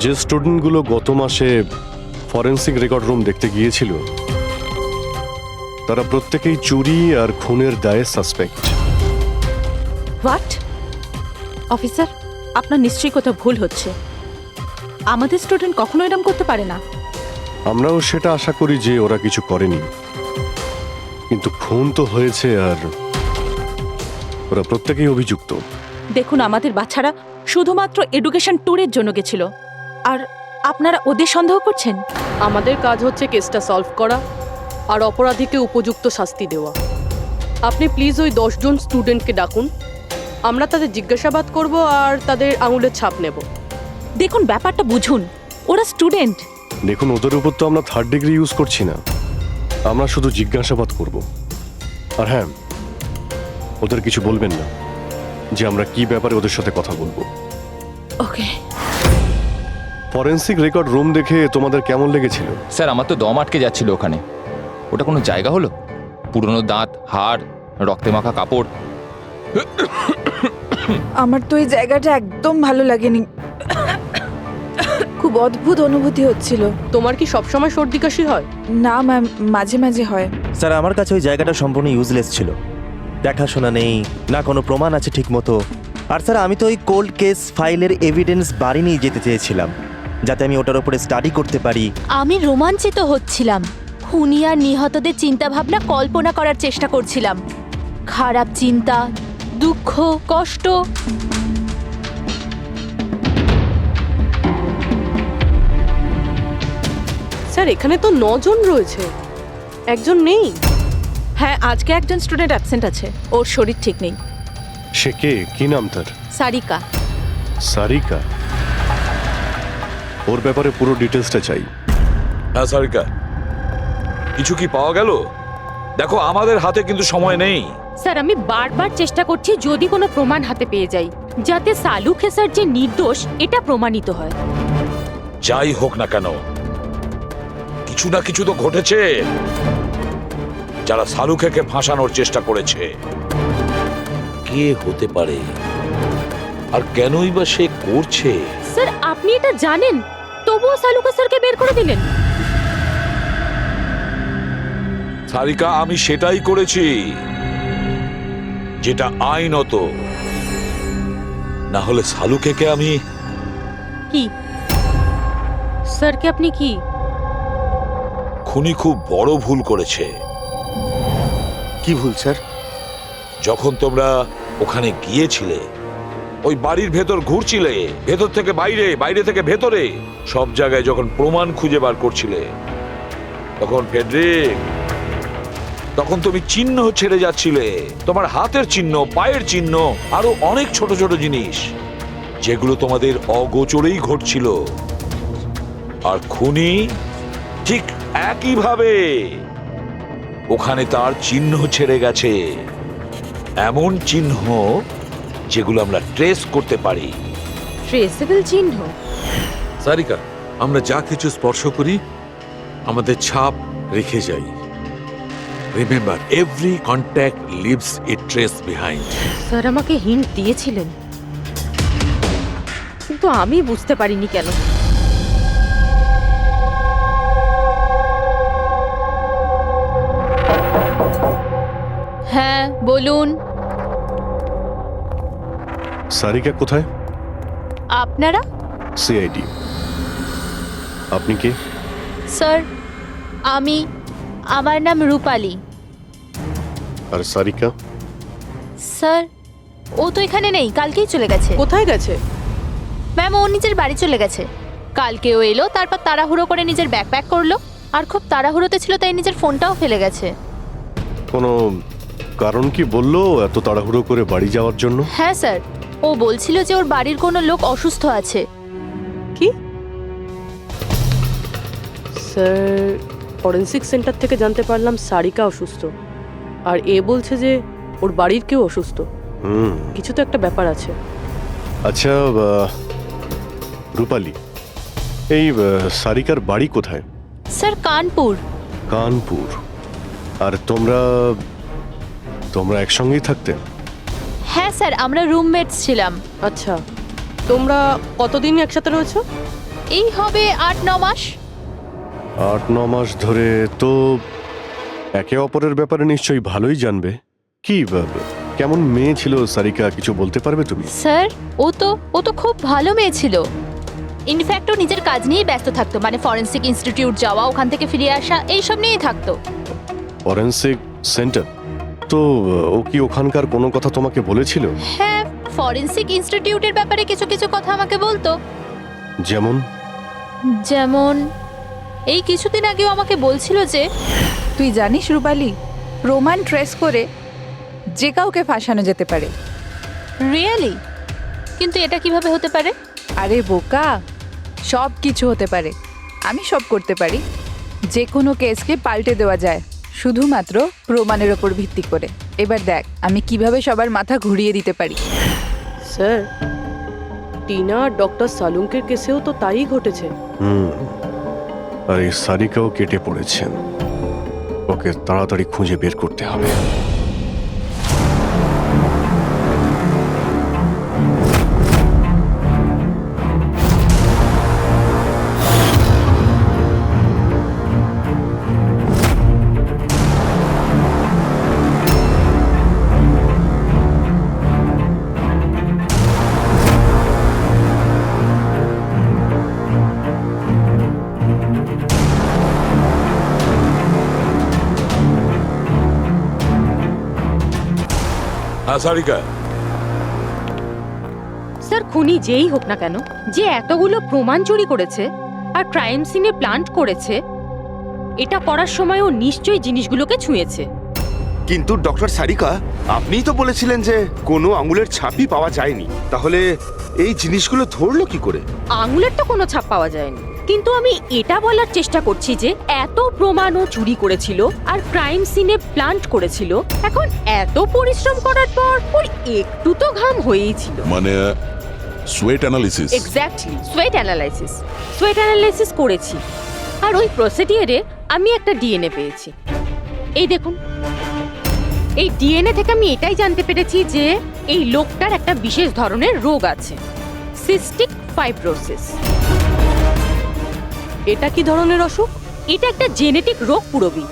যে স্টুডেন্টগুলো গত মাসে ফরেন্সিক রেকর্ড রুম দেখতে গিয়েছিল তারা প্রত্যেকেই চুরি আর খুনের দায়ে সাসপেক্ট। হোয়াট? অফিসার, আপনার নিশ্চয়ই কোথাও ভুল হচ্ছে। আমাদের স্টুডেন্ট কখনো এরকম করতে পারে না। আমরাও সেটা আশা করি যে ওরা কিছু করেনি, কিন্তু খুন তো হয়েছে আর ওরা প্রত্যেকেই অভিযুক্ত। দেখুন, আমাদের বাচ্চারা শুধুমাত্র এডুকেশন ট্যুরের জন্য গেছিল, আর আপনারা ওদের সন্দেহ করছেন? আমাদের কাজ হচ্ছে কেসটা সলভ করা আর অপরাধীকে উপযুক্ত শাস্তি দেওয়া। আপনি প্লিজ ওই 10 জন স্টুডেন্টকে ডাকুন আমরা তাদের জিজ্ঞাসাবাদ করব আর তাদের আঙুলের ছাপ নেব। দেখুন ব্যাপারটা বুঝুন, ওরা স্টুডেন্ট। দেখুন, ওদের উপর তো আমরা 3rd ডিগ্রি ইউজ করছি না, আমরা শুধু জিজ্ঞাসাবাদ করব। আর হ্যাঁ, ওদের কিছু বলবেন না যে আমরা কি ব্যাপারে ওদের সাথে কথা বলবো। ওকে ফরেন্সিক রেকর্ড রুম দেখে তোমাদের কেমন লেগেছিল? স্যার আমার তো দম আটকে যাচ্ছিল ওখানে। ওটা কোনো জায়গা হলো? পুরনো দাঁত, হাড়, রক্তে মাখা কাপড়। আমার তো এই জায়গাটা একদম ভালো লাগেনি, খুব অদ্ভুত অনুভূতি হচ্ছিল। তোমার কি সবসময় সর্দি কাশি হয়? না ম্যাম, মাঝে মাঝে হয়। স্যার আমার কাছে ওই জায়গাটা সম্পূর্ণ ইউজলেস ছিল, দেখাশোনা নেই, না কোনো প্রমাণ আছে ঠিক মতো। আর স্যার আমি তো ওই কোল্ড কেস ফাইলের এভিডেন্স বাড়ি নিয়ে যেতে চেয়েছিলাম, যাতে আমি ওটার উপরে স্টাডি করতে পারি। আমি রোমাঞ্চিত হচ্ছিলাম, খুনি আর নিহতদের চিন্তা ভাবনা কল্পনা করার চেষ্টা করছিলাম। খারাপ চিন্তা, দুঃখ, কষ্ট। স্যার এখানে তো 9 জন রয়েছে, একজন নেই। হ্যাঁ, আজকে একজন স্টুডেন্ট অ্যাবসেন্ট আছে, ওর শরীর ঠিক নেই। সে কে? কি নাম তার? সারিকা। সারিকা? ওর ব্যাপারে পুরো ডিটেলসটা চাই। হ্যাঁ সারিকা, কিছু কি পাওয়া গেল? দেখো আমাদের হাতে কিন্তু সময় নেই। স্যার আমি বারবার চেষ্টা করছি যদি কোনো প্রমাণ হাতে পেয়ে যাই, যাতে সালু খেসার যে নির্দোষ এটা প্রমাণিত হয়। যাই হোক না কেন, কিছু না কিছু তো ঘটেছে। যারা সালুখেকে ফাঁসানোর চেষ্টা করেছে, কে হতে পারে আর কেনই বা সে করছে? স্যার আপনি এটা জানেন, তবুও সালু খেসারকে বের করে দিলেন। সারিকা, আমি সেটাই করেছি যেটা আইনত। না হলে সালুখেকে আমি... কি স্যারকে আপনি কি? খুনি খুব বড় ভুল করেছে। কি ভুল স্যার? যখন তোমরা ওখানে গিয়েছিলে, ওই বাড়ির ভেতর ঘুরছিলে, ভেতর থেকে বাইরে, বাইরে থেকে ভেতরে, সব জায়গায় যখন প্রমাণ খুঁজে বার করছিলে, তখন ফেডরিক, তখন তুমি চিহ্ন ছেড়ে যাচ্ছিলে। তোমার হাতের চিহ্ন, পায়ের চিহ্ন, আরো অনেক ছোট ছোট জিনিস, যেগুলো তোমাদের অগোচরেই ঘটছিল। আর খুনি ঠিক একইভাবে ওখানে তার চিহ্ন ছেড়ে গেছে, এমন চিহ্ন যেগুলো আমরা ট্রেস করতে পারি। ট্রেসেবল চিহ্ন? সারিকা, আমরা যা কিছু স্পর্শ করি আমাদের ছাপ রেখে যাই। রিমেম্বার, এভরি কন্ট্যাক্ট লিভস এ ট্রেস বিহাইন্ড। স্যার আমাকে হিন্ট দিয়েছিলেন, কিন্তু আমি বুঝতে পারিনি কেন। হ্যাঁ বলুন। সারিকা কোথায়? আপনারা? সিআইডি। আপনি কে? স্যার আমার নাম রূপালী। আর সারিকা? স্যার ও তো এখানে নেই, কালকেই চলে গেছে। কোথায় গেছে? ম্যাম ও নিজের বাড়ি চলে গেছে। কালকে ও এলো, তারপর তাড়াহুড়ো করে নিজের ব্যাগ প্যাক করলো, আর খুব তাড়াহুড়োতে ছিল তাই নিজের ফোনটাও ফেলে গেছে। কোনো কারণ কি বললো এত তাড়াহুড়ো করে বাড়ি যাওয়ার জন্য? হ্যাঁ স্যার, ও বলছিল যে ওর বাড়ির কোনো লোক অসুস্থ আছে। কি? স্যার ফরেন্সিক সেন্টার থেকে জানতে পারলাম সারিকা অসুস্থ, আর এ বলছে যে ওর বাড়ির কেউ অসুস্থ। কিছু তো একটা ব্যাপার আছে। আচ্ছা রূপালী, এই সারিকার বাড়ি কোথায়? স্যার কানপুর। কানপুর? আর তোমরা একসঙ্গেই থাকতে? হ্যাঁ স্যার, আমরা রুমমেটস ছিলাম। আচ্ছা, তোমরা কতদিন একসাথে রয়েছো? এই হবে 8-9 মাস। 8-9 মাস ধরে তো একে অপরের ব্যাপারে নিশ্চয়ই ভালোই জানবে। কি কেমন মেয়ে ছিল সারিকা, কিছু বলতে পারবে তুমি? স্যার ও তো খুব ভালো মেয়ে ছিল। ইনফ্যাক্ট ও নিজের কাজ নিয়েই ব্যস্ত থাকতো, মানে ফরেন্সিক ইনস্টিটিউট যাওয়া, ওখান থেকে ফিরে আসা, এইসব নিয়েই থাকতো। Forensic centre? তো ও কি ওখানকার কোনো কথা তোমাকে বলেছিল? হ্যাঁ, ফরেন্সিক ইনস্টিটিউটের ব্যাপারে কিছু কিছু কথা আমাকে বলতো। যেমন এই কিছুদিন আগেও আমাকে বলছিল যে... তুই জানিস রূপালী, প্রমাণ ট্রেস করে যে কাউকে ফাঁসানো যেতে পারে, রিয়েলি? কিন্তু এটা কিভাবে হতে পারে? আরে বোকা, সব কিছু হতে পারে। আমি সব করতে পারি। যে কোনো কেসকে পাল্টে দেওয়া যায় শুধুমাত্র প্রমাণের ওপর ভিত্তি করে। এবার দেখ আমি কিভাবে সবার মাথা ঘুরিয়ে দিতে পারি। স্যার, টিনা আর ডক্টর সালুঙ্কের কেসেও তো তাই ঘটেছে। আর এই সারিকাও কেটে পড়েছেন। ওকে তাড়াতাড়ি খুঁজে বের করতে হবে। হ্যাঁ সারিকা, স্যার, খুনি যেই হোক না কেন, যে এতগুলো প্রমাণ চুরি করেছে আর ক্রাইম সিনে প্লান্ট করেছে, এটা করার সময় ও নিশ্চয়ই জিনিসগুলোকে ছুঁয়েছে। কিন্তু ডক্টর সারিকা, আপনিই তো বলেছিলেন যে কোনো আঙুলের ছাপই পাওয়া যায়নি, তাহলে এই জিনিসগুলো ধরলো কি করে? আঙুলের তো কোনো ছাপ পাওয়া যায়নি, কিন্তু আমি এটা বলার চেষ্টা করছি যে এত প্রমাণও চুরি করেছিল আর ক্রাইম সিনে প্লান্ট করেছিল। এখন এত পরিশ্রম করার পর ওর একটু তো ঘাম হয়েই ছিল। মানে sweat analysis. Exactly, sweat analysis করেছি। আর ওই প্রসিডিওরে আমি একটা ডিএনএ পেয়েছি। এই দেখুন, এই ডিএনএ থেকে আমি এটাই জানতে পেরেছি যে এই লোকটার একটা বিশেষ ধরনের রোগ আছে, সিস্টিক ফাইব্রোসিস। এটা কি ধরনের অসুখ? এটা একটা জেনেটিক রোগ পুরবি।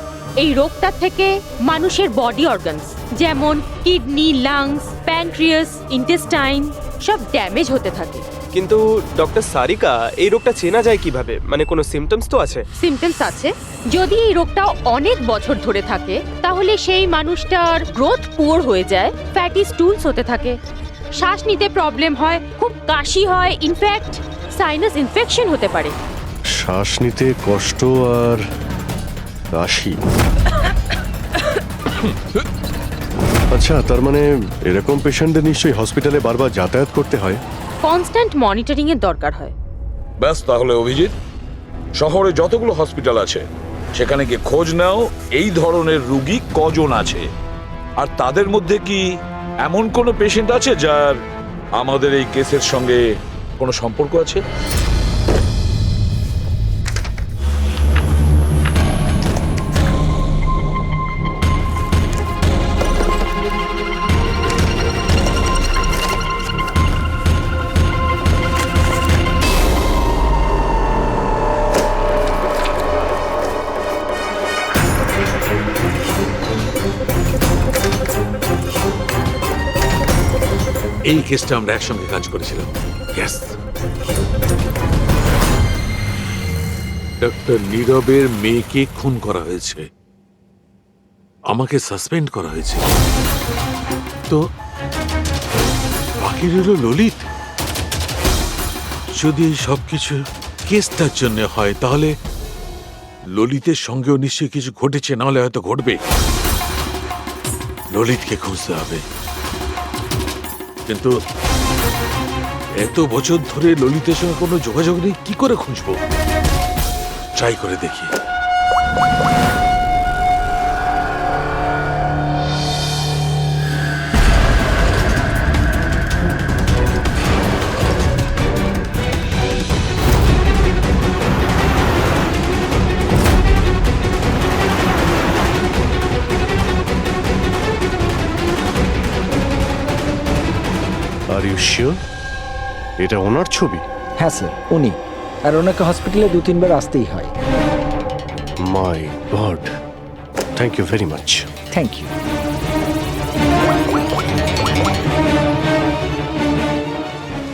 এই রোগটার থেকে মানুষের বডি অর্গানস যেমন কিডনি, লাংস, প্যানক্রিয়াস, ইন্টেস্টাইন সব ড্যামেজ হতে থাকে। কিন্তু ডক্টর সারিকা, এই রোগটা চেনা যায় কিভাবে? মানে কোনো সিমটমস তো আছে? সিমটমস আছে। যদি এই রোগটা অনেক বছর ধরে থাকে তাহলে সেই মানুষটার গ্রোথ পুয়ার হয়ে যায়, ফ্যাটি স্টুলস হতে থাকে, শ্বাস নিতে প্রবলেম হয়, খুব কাশি হয়, ইনফ্যাক্ট সাইনাস ইনফেকশন হতে পারে। শ্বাস নিতে কষ্ট আর কাশি। আচ্ছা, তার মানে এরকম পেশেন্টদের নিশ্চয়ই হসপিটালে বারবার যাতায়াত করতে হয়। কনস্ট্যান্ট মনিটরিং এর দরকার হয়। ব্যাস তাহলে অভিজিৎ, শহরে যতগুলো হসপিটাল আছে সেখানে গিয়ে খোঁজ নাও এই ধরনের রুগী কজন আছে, আর তাদের মধ্যে কি এমন কোনো পেশেন্ট আছে যার আমাদের এই কেসের সঙ্গে কোনো সম্পর্ক আছে। এই কেসটা আমরা একসঙ্গে কাজ করেছিলাম। Yes. ডক্টর নীরবের মেয়েকে খুন করা হয়েছে, আমাকে সাসপেন্ড করা হয়েছে, তো বাকি রইল ললিত। যদি এই সবকিছু কেসটার জন্য হয় তাহলে ললিতের সঙ্গেও নিশ্চয়ই কিছু ঘটেছে, নাহলে হয়তো ঘটবে। ললিতকে খুঁজতে হবে, কিন্তু এত বছর ধরে ললিতের সঙ্গে কোনো যোগাযোগ নেই, কি করে খুঁজবো? ট্রাই করে দেখি। আর ইউ শিওর এটা ওনার ছবি? হ্যাঁ স্যার, উনি। আর ওনাকে হসপিটালে 2-3 বার আসতেই হয়। My god, thank you very much. Thank you.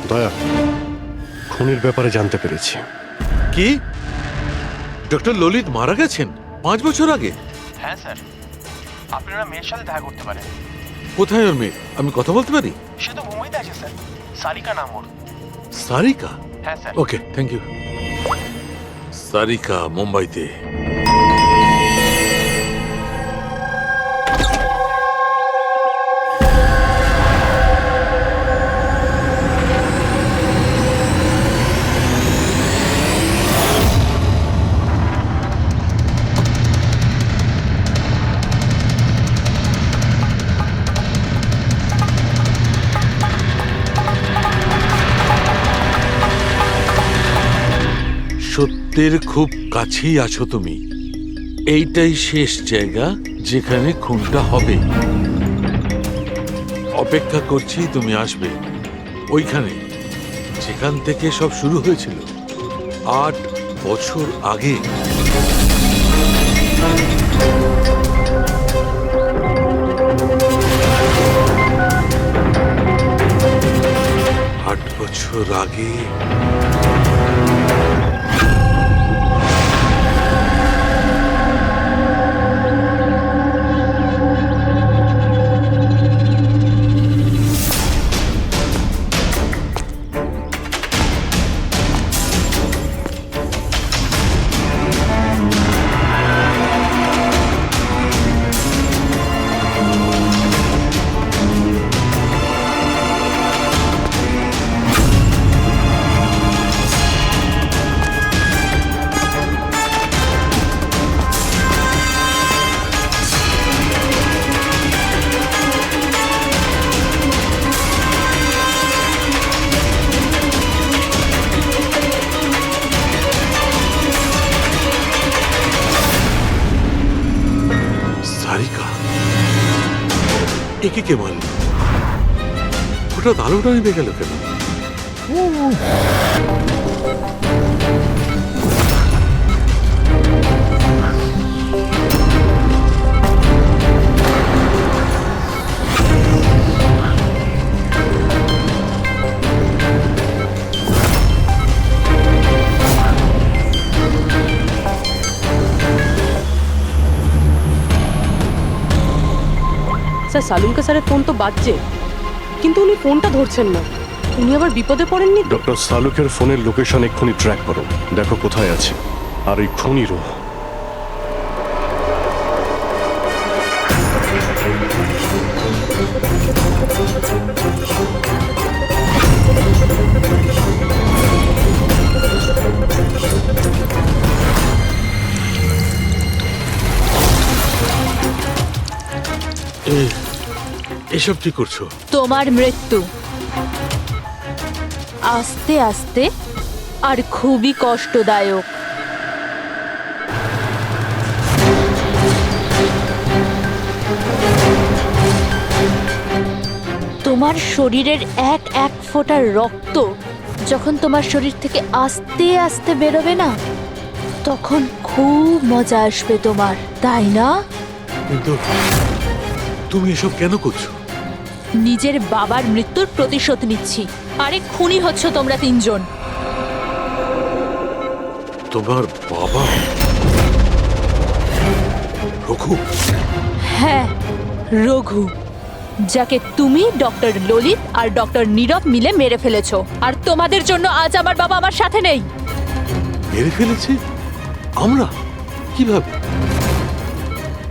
Daya, খুনের ব্যাপারে জানতে পেরেছি। কি ডক্টর ললিত মারা গেছেন 5 বছর আগে? হ্যাঁ স্যার, আপনারা মেয়ের সাথে দেখা করতে পারেন। কোথায় ওর মেয়ে? আমি কথা বলতে পারি? সে তো মুম্বাইতে আছে স্যার, সারিকা নাম ওর। সারিকা? হ্যাঁ sir. Okay, thank you. Sarika মুম্বাইতে। সত্যের খুব কাছেই আছো তুমি। এইটাই শেষ জায়গা যেখানে খুনটা হবে। অপেক্ষা করছি তুমি আসবে ওইখানে যেখান থেকে সব শুরু হয়েছিল 8 বছর আগে। আট বছর আগে সারিকা একে কে মারল? হঠাৎ আলোটা নিভে গেল কেন? স্যার সালুনকা স্যারের ফোন তো বাজছে, কিন্তু উনি ফোনটা ধরছেন না। উনি আবার বিপদে পড়েননি? ডক্টর সালুকের ফোনের লোকেশন এক্ষুনি ট্র্যাক করো, দেখো কোথায় আছে। আর এই খুনিরও। এসব কি করছো? তোমার মৃত্যু আস্তে আস্তে আর খুবই কষ্টদায়ক। তোমার শরীরের এক এক ফোঁটা রক্ত যখন তোমার শরীর থেকে আস্তে আস্তে বেরোবে না, তখন খুব মজা আসবে তোমার, তাই না? কিন্তু তুমি এসব কেন করছো? নিজের বাবার মৃত্যুর প্রতিশোধ নিচ্ছি। আরে খুনি হচ্ছ তোমরা তিনজন। তোমার বাবা রঘু? হ্যাঁ, রঘু, যাকে তুমি, ডক্টর ললিত আর ডক্টর নীরব মিলে মেরে ফেলেছো। আর তোমাদের জন্য আজ আমার বাবা আমার সাথে নেই। মেরে ফেলেছি? আমরা? কিভাবে?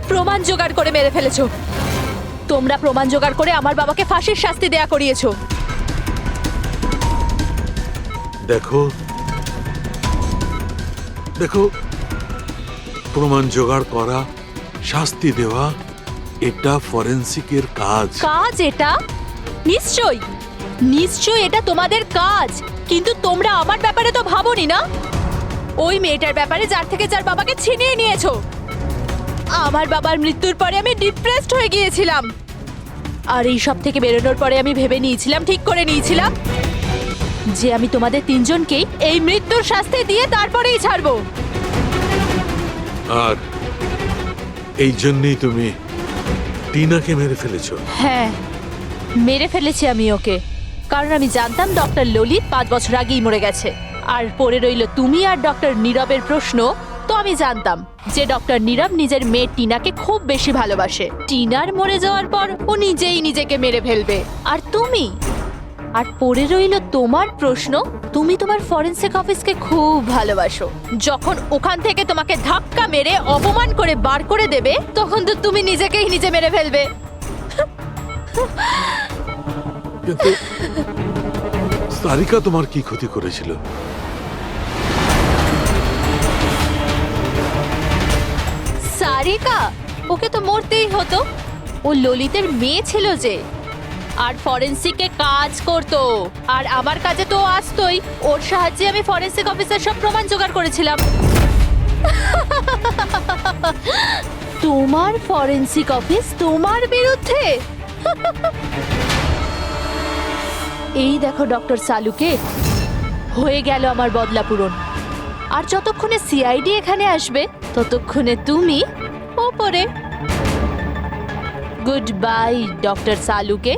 প্রমাণ জোগাড় করে মেরে ফেলেছো। তোমরা প্রমাণ জোগাড় করে আমার বাবাকে ফাঁসির শাস্তি দেয়া করিয়েছো। দেখো দেখো, প্রমাণ জোগাড় করা, শাস্তি দেওয়া, এটা ফরেন্সিকের কাজ। কাজ এটা? নিশ্চয়ই নিশ্চয়ই এটা তোমাদের কাজ, কিন্তু তোমরা আমার ব্যাপারে তো ভাবোনি না। ওই মেয়েটার ব্যাপারে যার থেকে যার বাবাকে ছিনিয়ে নিয়েছো। আমার বাবার মৃত্যুর পরে আমি ডিপ্রেসড হয়ে গিয়েছিলাম। আর এই সব থেকে বেরোনোর পরে আমি ভেবে নিয়েছিলাম, ঠিক করে নিয়েছিলাম যে আমি তোমাদের তিনজনকেই এই মৃত্যুর শাস্তি দিয়ে তারপরেই ছাড়বো। আর এই জন্যই তুমি টিনাকে মেরে ফেলেছো? হ্যাঁ, মেরে ফেলেছি আমি ওকে, কারণ আমি জানতাম ডক্টর ললিত 5 বছর আগেই মরে গেছে। আর পড়ে রইল তুমি আর ডক্টর নীরবের প্রশ্ন। তো আমি জানতাম যে ডক্টর নীরব নিজের মেয়ে টিনাকে খুব বেশি ভালোবাসে। টিনার মরে যাওয়ার পর ও নিজেই নিজেকে মেরে ফেলবে। আর তুমি? আর পড়ে রইল তোমার প্রশ্ন। তুমি তোমার ফরেনসিক অফিসকে খুব ভালোবাসো। যখন ওখান থেকে তোমাকে ধাক্কা মেরে অপমান করে বার করে দেবে, তখন তো তুমি নিজেকেই নিজে মেরে ফেলবে। কিন্তু সারিকা তোমার কি ক্ষতি করেছিল? সারিকা? ওকে তো মরতেই হতো। ও ললিতের মেয়ে ছিল যে। আর ফরেন্সিকে কাজ করতো। আর আমার কাজে তো ও আসতোই, ওর সাহায্যে আমি ফরেন্সিক অফিসার সব প্রমাণ জোগাড় করেছিলাম। তোমার ফরেন্সিক অফিস তোমার বিরুদ্ধে? এই দেখো ডক্টর সালুকে, হয়ে গেল আমার বদলা পূরণ। আর যতক্ষণে সিআইডি এখানে আসবে ততক্ষণে তুমি ওপরে। গুড বাই ডক্টর সালুকে।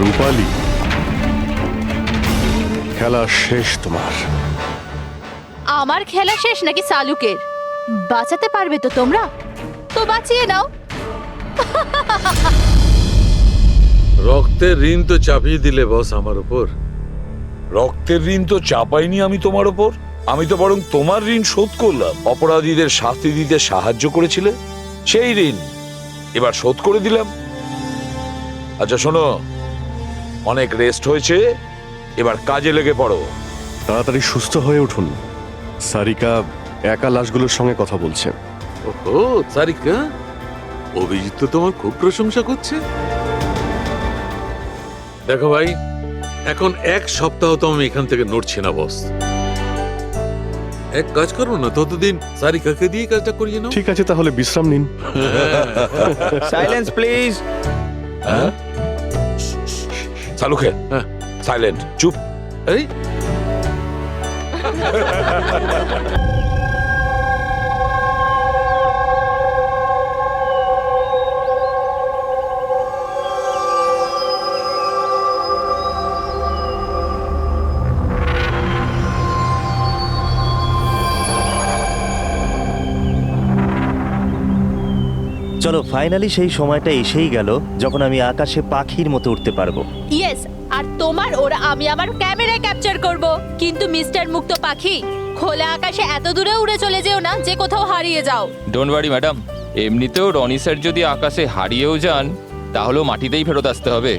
রূপালী, খেলা শেষ তোমার। আমার খেলা শেষ নাকি সালুকের? বাঁচাতে পারবে তো তোমরা? তো বাঁচিয়ে নাও। রক্তের ঋণ তো চাপিয়ে দিলে বস আমার উপর। রক্তের ঋণ তো চাপাইনি আমি তোমার ওপর, আমি তো বরং তোমার ঋণ শোধ করলাম। অপরাধীদের শাস্তি দিতে সাহায্য করেছিলে, সেই ঋণ এবার শোধ করে দিলাম। আচ্ছা শোনো, অনেক রেস্ট হয়েছে, এবার কাজে লেগে পড়ো। তাড়াতাড়ি সুস্থ হয়ে উঠুন। সারিকা একা লাশগুলোর সঙ্গে কথা বলছে। ওহো সারিকা, অভিজিৎ তো তোমার খুব প্রশংসা করছে। দেখো ভাই, এখন এক সপ্তাহ তো আমি এখান থেকে নড়ছি না বস। এক কাজ করো না, ততদিন সারিকাকে দিয়ে কাজটা করিয়ে নাও। ঠিক আছে, তাহলে বিশ্রাম নিন। Silence please. হ্যাঁ সালুকে, হ্যাঁ। সাইলেন্ট, চুপ। এই চলো, ফাইনালি সেই সময়টা এসেই গেল যখন আমি আকাশে পাখির মতো উঠতে পারবো। ইয়েস, আর তোমার ওরা আমি আমার ক্যামেরায় ক্যাপচার করব। কিন্তু মিস্টার মুক্ত পাখি, খোলা আকাশে এত দূরে উড়ে চলে যেও না যে কোথাও হারিয়ে যাও। ডোন্ট ওয়ারি ম্যাডাম, এমনিতেও রনি স্যার যদি আকাশে হারিয়েও যান তাহলেও মাটিতেই ফেরত আসতে হবে।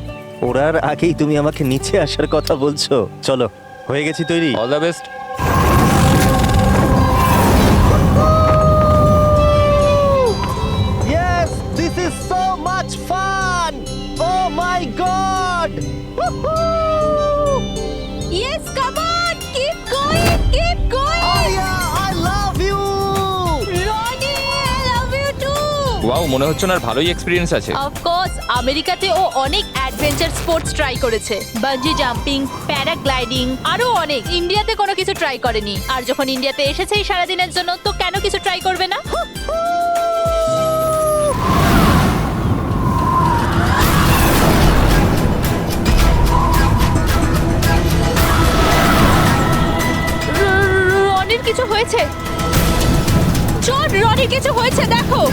ওড়ার আগেই তুমি আমাকে নিচে আসার কথা বলছো। চলো, হয়ে গেছি তৈরি। All the best. Yes, this is so much fun! Oh my god! Yes, come on, keep going, keep going. Arya, I love you! Ronnie, I love you too. Wow, মনে হচ্ছে না ভালোই এক্সপিরিয়েন্স আছে। অফকোর্স, আমেরিকাতে ও অনেক অ্যাডভেঞ্চার স্পোর্টস ট্রাই করেছে, বাঞ্জি জাম্পিং, প্যারাগ্লাইডিং, আরো অনেক। ইন্ডিয়াতে কোনো কিছু ট্রাই করেনি, আর যখন ইন্ডিয়াতে এসেছে সারাদিনের জন্য, তো কেন কিছু ট্রাই করবে না? রনির কিছু হয়েছে। জন, রনির কিছু হয়েছে, দেখো।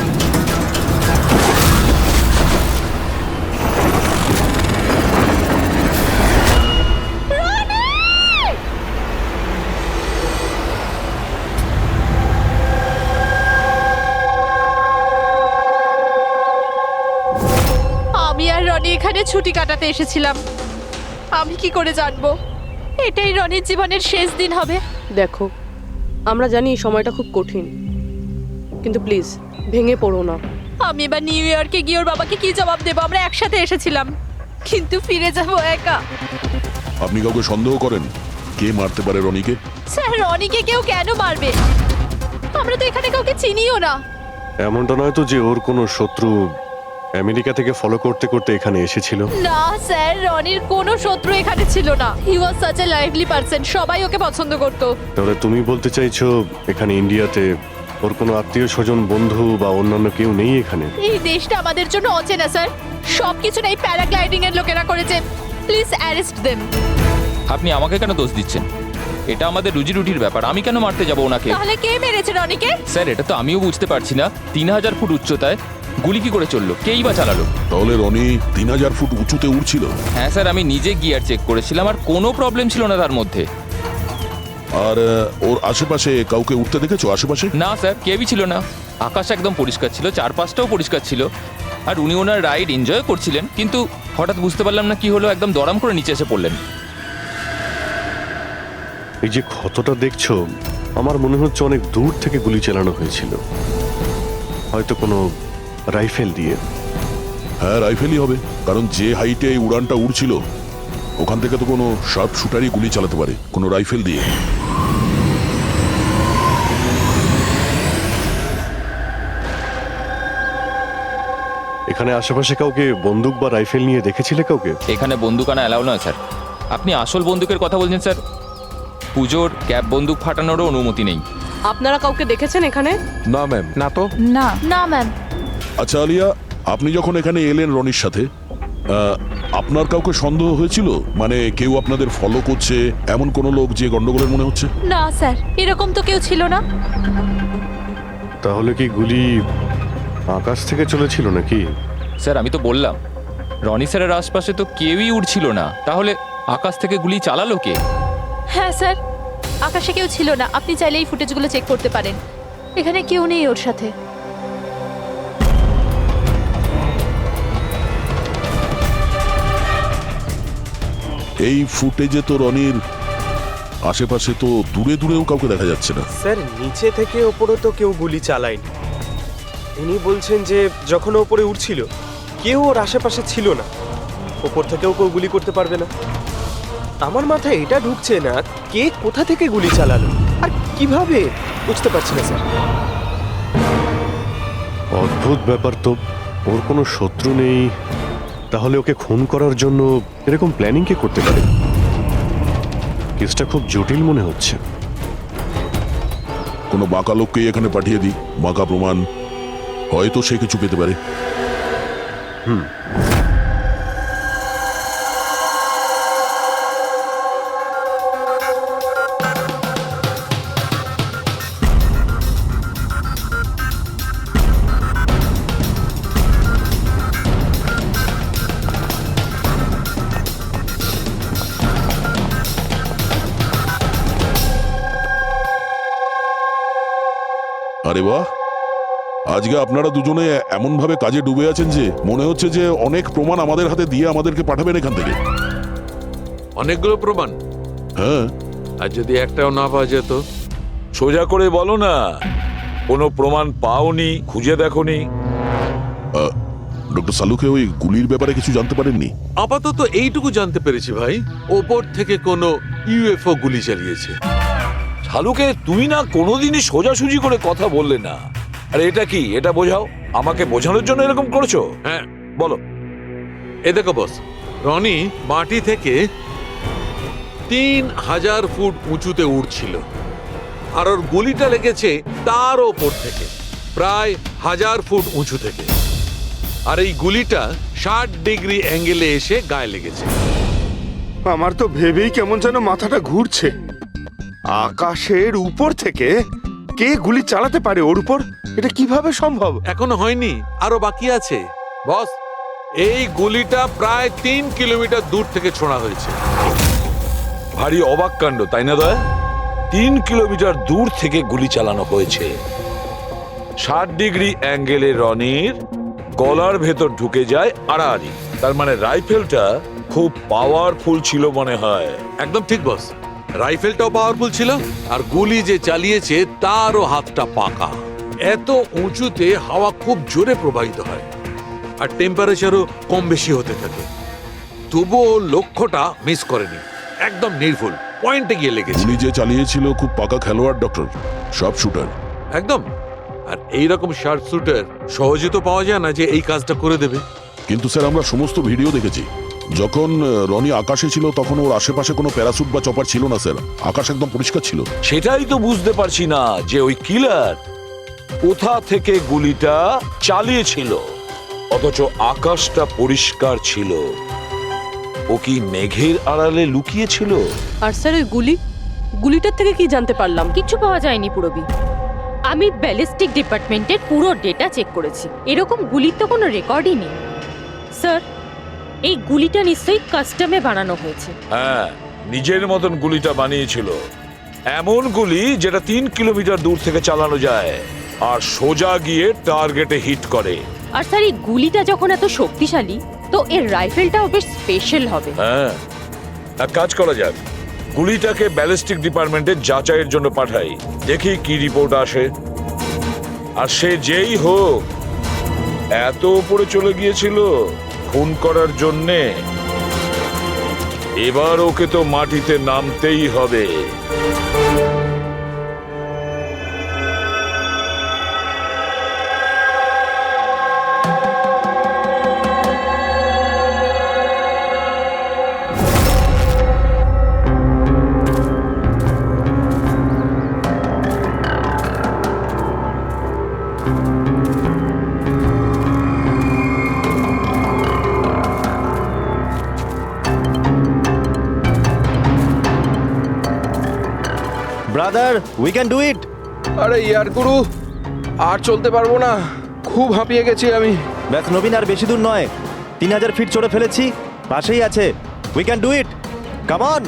আমি আর রনি এখানে ছুটি কাটাতে এসেছিলাম। আমি কি করে জানবো এটাই রনির জীবনের শেষ দিন হবে? দেখো, আমরা জানি এই সময়টা খুব কঠিন, কিন্তু প্লিজ ভেঙে পড়ো না। আমি এবার নিউ ইয়র্কে গিয়ে ওর বাবাকে কি জবাব দেবো? আমরা একসাথে এসেছিলাম, কিন্তু ফিরে যাবো একা। আপনি কাউকে সন্দেহ করেন কে মারতে পারে রনিকে? স্যার, রনিকে কেউ কেন মারবে? আমরা তো এখানে কাউকে চিনিও না। এমনটা নয় তো যে ওর কোনো শত্রু আমেরিকা থেকে ফলো করতে করতে এখানে এসেছিল? না স্যার, রনির কোনো শত্রু এখানে ছিল না। He was such a lively person, সবাই ওকে পছন্দ করতো। তাহলে তুমি বলতে চাইছো এখানে ইন্ডিয়াতে ওর কোনো আত্মীয় স্বজন, বন্ধু বা অন্যান্য কেউ নেই এখানে? এই দেশটা আমাদের জন্য অচেনা স্যার, সবকিছু এই প্যারাগ্লাইডিং এর লোকেরা করেছে। Please arrest them. আপনি আমাকে কেন দোষ দিচ্ছেন? এটা আমাদের রুজি রুটির ব্যাপার, আমি কেন মারতে যাব ওনাকে? তাহলে কে মেরেছে রনিকে? স্যার, এটা তো আমিও বুঝতে পারছি না। 3000 ফুট উচ্চতায় গুলি কি করে চললো? কেই বা চালালো? তাহলে রনি 3000 ফুট উঁচুতে উড়ছিল? হ্যাঁ স্যার, আমি নিজে গিয়ার চেক করেছিলাম, আর কোনো প্রবলেম ছিল না তার মধ্যে। আর ওর আশেপাশে কাউকে উঠতে দেখেছো? আশেপাশে না স্যার, কেউই ছিল না। আকাশ একদম পরিষ্কার ছিল, চারপাশটাও পরিষ্কার ছিল। আর উনি ওনার রাইড এনজয় করছিলেন, কিন্তু হঠাৎ বুঝতে পারলাম না কি হলো, একদম দড়াম করে নিচে এসে পড়লেন। এই যে ক্ষতটা দেখছো, আমার মনে হচ্ছে অনেক দূর থেকে গুলি চালানো হয়েছিল, হয়তো কোনো রাইফেল দিয়ে। হ্যাঁ, রাইফেলই হবে, কারণ যে হাইটে এই উড়ানটা উড়ছিল ওখান থেকে তো কোনো শার্প শুটারই গুলি চালাতে পারে, কোনো রাইফেল দিয়ে। এখানে আশেপাশে কাউকে বন্দুক বা রাইফেল নিয়ে দেখেছিলে কাউকে? এখানে বন্দুক আনা অ্যালাউ নয় স্যার। আপনি আসল বন্দুকের কথা বলছেন স্যার? পুজোর ক্যাপ বন্দুক ফাটানোরও অনুমতি নেই। আপনারা কাউকে দেখেছেন এখানে? না ম্যাম, না তো। না না ম্যাম। আচ্ছা আলিয়া, আপনি যখন এখানে এলেন রনির সাথে, আপনার কাউকে সন্দেহ হয়েছিল? মানে কেউ আপনাদের ফলো করছে, এমন কোনো লোক যে গন্ডগোলের মনে হচ্ছে? না স্যার, এরকম তো কেউ ছিল না। তাহলে কি গুলি আকাশ থেকে চলেছিল নাকি? স্যার আমি তো বললাম, রনি স্যারের আশপাশে তো কেউই উড়ছিল না, তাহলে আকাশ থেকে গুলি চালালো কে? হ্যাঁ স্যার, আকাশে কেউ ছিল না। আপনি চাইলে এই ফুটেজগুলো চেক করতে পারেন, এখানে কেউ নেই ওর সাথে। এই ফুটেজে তো রনির আশেপাশে তো দূরে দূরেও কাউকে দেখা যাচ্ছে না। স্যার নিচে থেকে ওপরে তো কেউ গুলি চালায়নি। ইনি বলছেন যে যখন ওপরে উঠছিল কেউ ওর আশেপাশে ছিল না, ওপর থেকেও কেউ গুলি করতে পারবে না। আমার মাথায় এটা ঢুকছে না কে কোথা থেকে গুলি চালালো আর কিভাবে, বুঝতে পারছি না স্যার। অদ্ভুত ব্যাপার তো, ওর কোনো শত্রু নেই, তাহলে ওকে খুন করার জন্য এরকম প্ল্যানিং কে করতে পারে? কেসটা খুব জটিল মনে হচ্ছে। কোনো বাঁকা লোককেই এখানে পাঠিয়ে দিই, বাঁকা প্রমাণ, হয়তো সে কিছু পেতে পারে। আরে বাহ, আজকে আপনারা দুজনে এমন ভাবে কাজে ডুবে আছেন যে মনে হচ্ছে যে অনেক প্রমাণ আমাদের হাতে দিয়ে আমাদেরকে পাঠাবেন এখান থেকে। অনেকগুলো প্রমাণ? হ্যাঁ। আর যদি একটাও না পাওয়া যেত? সোজা করে বলো না, কোনো প্রমাণ পাওনি, খুঁজে দেখোনি? ডক্টর সালুকে ওই গুলির ব্যাপারে কিছু জানতে পারেননি? আপাতত এইটুকু জানতে পেরেছি ভাই, ওপর থেকে কোনো ইউএফও গুলি চালিয়েছে। শালুকে তুমি না কোনোদিনই সোজাসুজি করে কথা বললে না। আরে এটা কি, এটা বোঝাও, আমাকে বোঝানোর জন্য এরকম করেছো? হ্যাঁ বলো। এ দেখো বস, রনি মাটি থেকে 3000 ফুট উঁচুতে উঠছিল, আর ওর গুলিটা লেগেছে তার ওপর থেকে প্রায় 1000 ফুট উঁচু থেকে, আর এই গুলিটা 60 ডিগ্রি অ্যাঙ্গেলে এসে গায়ে লেগেছে। আমার তো ভেবেই কেমন যেন মাথাটা ঘুরছে। আকাশের উপর থেকে কে গুলি চালাতে পারে ওর উপর? এটা কিভাবে সম্ভব? এখনো হয়নি, আরো বাকি আছে বস। এই গুলিটা প্রায় 3 কিলোমিটার দূর থেকে ছোড়া হয়েছে। ভারী অবাক কাণ্ড, তাই না দয়া? 3 কিলোমিটার দূর থেকে গুলি চালানো হয়েছে। 60 ডিগ্রি অ্যাঙ্গেলে রনির গলার ভেতর ঢুকে যায় আড়াআড়ি। তার মানে রাইফেলটা খুব পাওয়ারফুল ছিল মনে হয়। একদম ঠিক বস, রাইফেলটাও পাওয়ারফুল ছিল, আর গুলি যে চালিয়েছে তারও হাতটা পাকা। এত উঁচুতে হাওয়া খুব জোরে প্রবাহিত হয়, আর টেম্পারেচারও কম বেশি হতে থাকে, তবুও লক্ষ্যটা মিস করেনি, একদম নির্ভুল পয়েন্টে গিয়ে লেগেছে। গুলি যে চালিয়েছিল খুব পাকা খেলোয়াড়, ডক্টর, শার্প শুটার। একদম। আর এইরকম শার্প শুটার সহজে তো পাওয়া যায় না যে এই কাজটা করে দেবে। কিন্তু স্যার আমরা সমস্ত ভিডিও দেখেছি, যখন রনি আকাশে ছিল তখন ওর আশেপাশে কোনো প্যারাসুট বা চপার ছিল না স্যার, আকাশ একদম পরিষ্কার ছিল। সেটাই তো বুঝতে পারছি না যে ওই কিলার কোথা থেকে গুলিটা চালিয়েছিল, অথচ আকাশটা পরিষ্কার ছিল। ও কি মেঘের আড়ালে লুকিয়ে ছিল? আর স্যার ওই গুলিটার থেকে কি জানতে পারলাম? কিচ্ছু পাওয়া যায়নি পুরবি। আমি ব্যালিস্টিক ডিপার্টমেন্টের পুরো ডেটা চেক করেছি, এরকম গুলির তো কোনো রেকর্ডই নেই। স্যার, এই গুলিটা নিশ্চয়ই কাস্টমে বানানো হয়েছে। হ্যাঁ, নিজের মতন গুলিটা বানিয়েছিল, এমন গুলি যেটা 3 কিলোমিটার দূর থেকে চালানো যায় আর সোজা গিয়ে টার্গেটে হিট করে। আর স্যার এই গুলিটা যখন এত শক্তিশালী তো এর রাইফেলটাও বেশ স্পেশাল হবে। হ্যাঁ, এক কাজ করা যাক, গুলিটাকে ব্যালিস্টিক ডিপার্টমেন্টে যাচাইয়ের জন্য পাঠাই, দেখি কি রিপোর্ট আসে। আর সে যেই হোক, এত উপরে চলে গিয়েছিল খুন করার জন্যে, এবার ওকে তো মাটিতে নামতেই হবে। ব্রাদার, উই ক্যান ডু ইট। আরে ইয়ার গুরু, আর চলতে পারবো না, খুব হাঁপিয়ে গেছি আমি। ব্যাস নবীন, আর বেশি দূর নয়, 3000 ফিট চড়ে ফেলেছি, পাশেই আছে। We can do it, come on.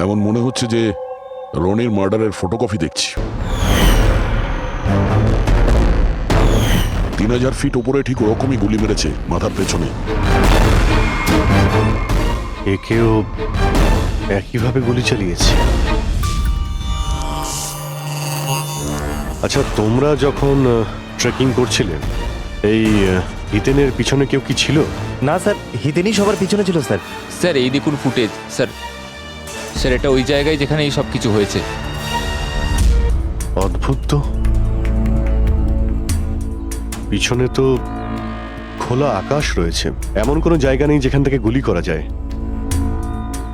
এমন মনে হচ্ছে যে রনির মার্ডারের ফটোকপি দেখছি। 3000 ফিট উপরে ঠিক ওরকমই গুলি মেরেছে মাথার পেছনে। একেও একইভাবে গুলি চালিয়েছে। আচ্ছা, তোমরা যখন ট্রেকিং করছিলে, এই হিতেনের পিছনে কেউ কি ছিল? না স্যার, হিতেনই সবার পিছনে ছিল স্যার। স্যার এই দেখুন ফুটেজ। স্যার স্যার এটা ওই জায়গায় যেখানে এই সব কিছু হয়েছে। অদ্ভুত তো, পিছনে তো খোলা আকাশ রয়েছে, এমন কোনো জায়গা নেই যেখান থেকে গুলি করা যায়।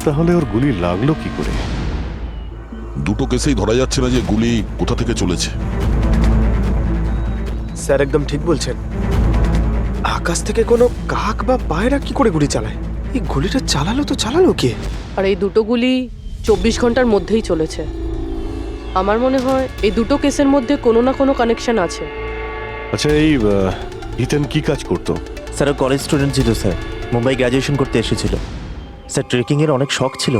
তাহলে ওর গুলি লাগলো কি করে? দুটো কেসেই ধরা যাচ্ছে না যে গুলি কোথা থেকে চলেছে। স্যার একদম ঠিক বলছেন। আকাশ থেকে কোনো কাক বা পায়রা কি করে গুলি চালায়? এই গুলিটা চালালো কে? আর এই দুটো গুলি 24 ঘন্টার মধ্যেই চলেছে। আমার মনে হয় এই দুটো কেসের মধ্যে কোনো না কোনো কানেকশন আছে। আচ্ছা, এই হিতেন কি কাজ করতো? স্যার ও কলেজ স্টুডেন্ট ছিল স্যার, মুম্বাই গ্র্যাজুয়েশন করতে এসেছিল স্যার। ট্রেকিং এর অনেক শখ ছিল।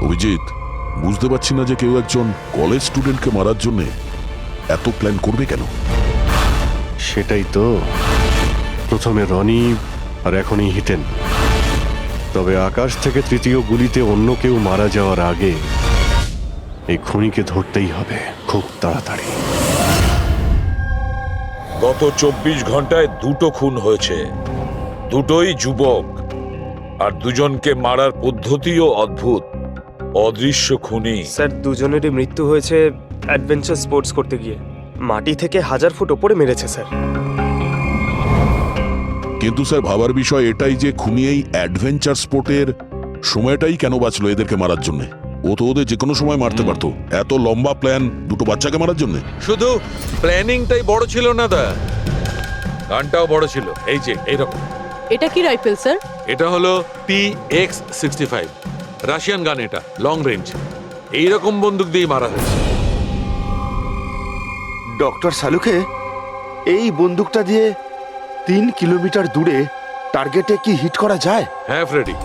অভিজিৎ, বুঝতে পারছি না যে কেউ একজন কলেজ স্টুডেন্টকে মারার জন্য এত প্ল্যান করবে কেন। সেটাই তো, প্রথমে রনি আর এখনই হিতেন। তবে আকাশ থেকে তৃতীয় গুলিতে অন্য কেউ মারা যাওয়ার আগে এই খুনিকে ধরতেই হবে খুব তাড়াতাড়ি। গত 24 ঘন্টায় দুটো খুন হয়েছে, দুটোই যুবক, আর দুজনকে মারার পদ্ধতিও অদ্ভুত। অদৃশ্য খুনি। স্যার দুজনেরই মৃত্যু হয়েছে অ্যাডভেঞ্চার স্পোর্টস করতে গিয়ে। মাটি থেকে 1000 ফুট ওপরে মেরেছে স্যার। কিন্তু স্যার ভাবার বিষয় এটাই যে খুনি এই অ্যাডভেঞ্চার স্পোর্টের সময়টাই কেন বাঁচলো এদেরকে মারার জন্য? ও তো ওদের যে কোনো সময় মারতে পারতো। এত লম্বা প্ল্যান দুটো বাচ্চাকে মারার জন্য? শুধু প্ল্যানিংটাই বড় ছিল না দা, গানটাও বড় ছিল। এই যে এইরকম। এটা কি রাইফেল স্যার? এটা হলো PX-65 রাশিয়ান গান। এটা লং রেঞ্জ। এইরকম বন্দুক দিয়ে মারা হয়েছে। ডক্টর সালুকে, এই বন্দুকটা দিয়ে 3 কিলোমিটার দূরে টার্গেটে কি হিট করা যায়? হ্যাঁ ফ্রেডি,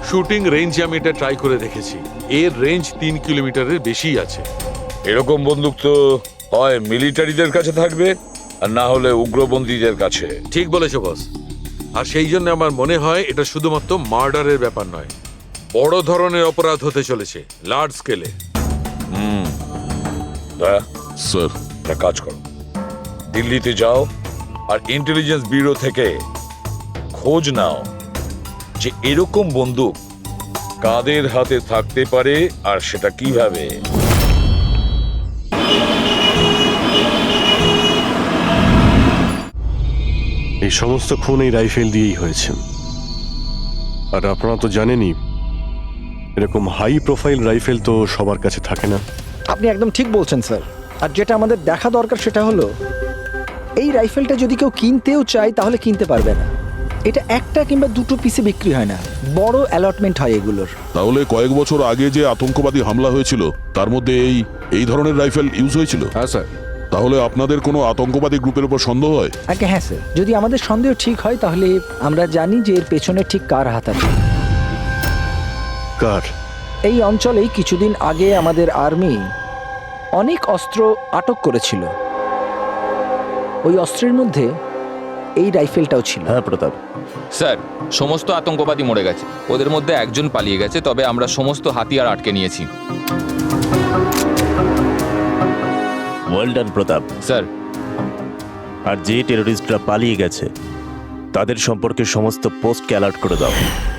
শুটিং রেঞ্জে আমি এটা ট্রাই করে দেখেছি। এর রেঞ্জ 3 কিলোমিটারের বেশি আছে। এরকম বন্দুক তো হয় মিলিটারিদের কাছে থাকবে, আর না হলে উগ্রপন্থীদের কাছে। ঠিক বলেছো বস। আর সেই জন্য আমার মনে হয় এটা শুধুমাত্র মার্ডারের ব্যাপার নয়, বড় ধরনের অপরাধ হতে চলেছে, লার্জ স্কেলে। স্যার একটা কাজ করো, দিল্লিতে যাও আর ইন্টেলিজেন্স ব্যুরো থেকে খোঁজ নাও যে এরকম বন্দুক কাদের হাতে থাকতে পারে আর সেটা কিভাবে। এই সমস্ত খুন এই রাইফেল দিয়েই হয়েছে। আর আপনারা তো জানেনই, এরকম হাই প্রোফাইল রাইফেল তো সবার কাছে থাকে না। আপনি একদম ঠিক বলছেন স্যার। আর যেটা আমাদের দেখা দরকার সেটা হলো এই রাইফেলটা যদি কেউ কিনতেও চায় তাহলে কিনতে পারবে না। এটা একটা কিংবা দুটো পিসে বিক্রি হয় না, বড় অ্যালটমেন্ট হয় এগুলোর। তাহলে কয়েক বছর আগে যে আতঙ্কবাদী হামলা হয়েছিল তার মধ্যে এই ধরনের রাইফেল ইউজ হয়েছিল? হ্যাঁ স্যার। তাহলে আপনাদের কোনো আতঙ্কবাদী গ্রুপের উপর সন্দেহ হয়? আগে হ্যাঁ স্যার, যদি আমাদের সন্দেহ ঠিক হয় তাহলে আমরা জানি যে এর পেছনে ঠিক কার হাত আছে। কার? এই অঞ্চলেই কিছুদিন আগে আমাদের আর্মি অনেক অস্ত্র আটক করেছিল। ওই অস্ত্রের মধ্যে এই রাইফেলটাও ছিল। হ্যাঁ প্রতাপ। স্যার, সমস্ত আতঙ্কবাদী মরে গেছে, ওদের মধ্যে একজন পালিয়ে গেছে, তবে আমরা সমস্ত হাতিয়ার আটকে নিয়েছি। ওয়েল ডান প্রতাপ। স্যার, আর যে টেররিস্টরা পালিয়ে গেছে তাদের সম্পর্কে সমস্ত পোস্টকে অ্যালার্ট করে দাও।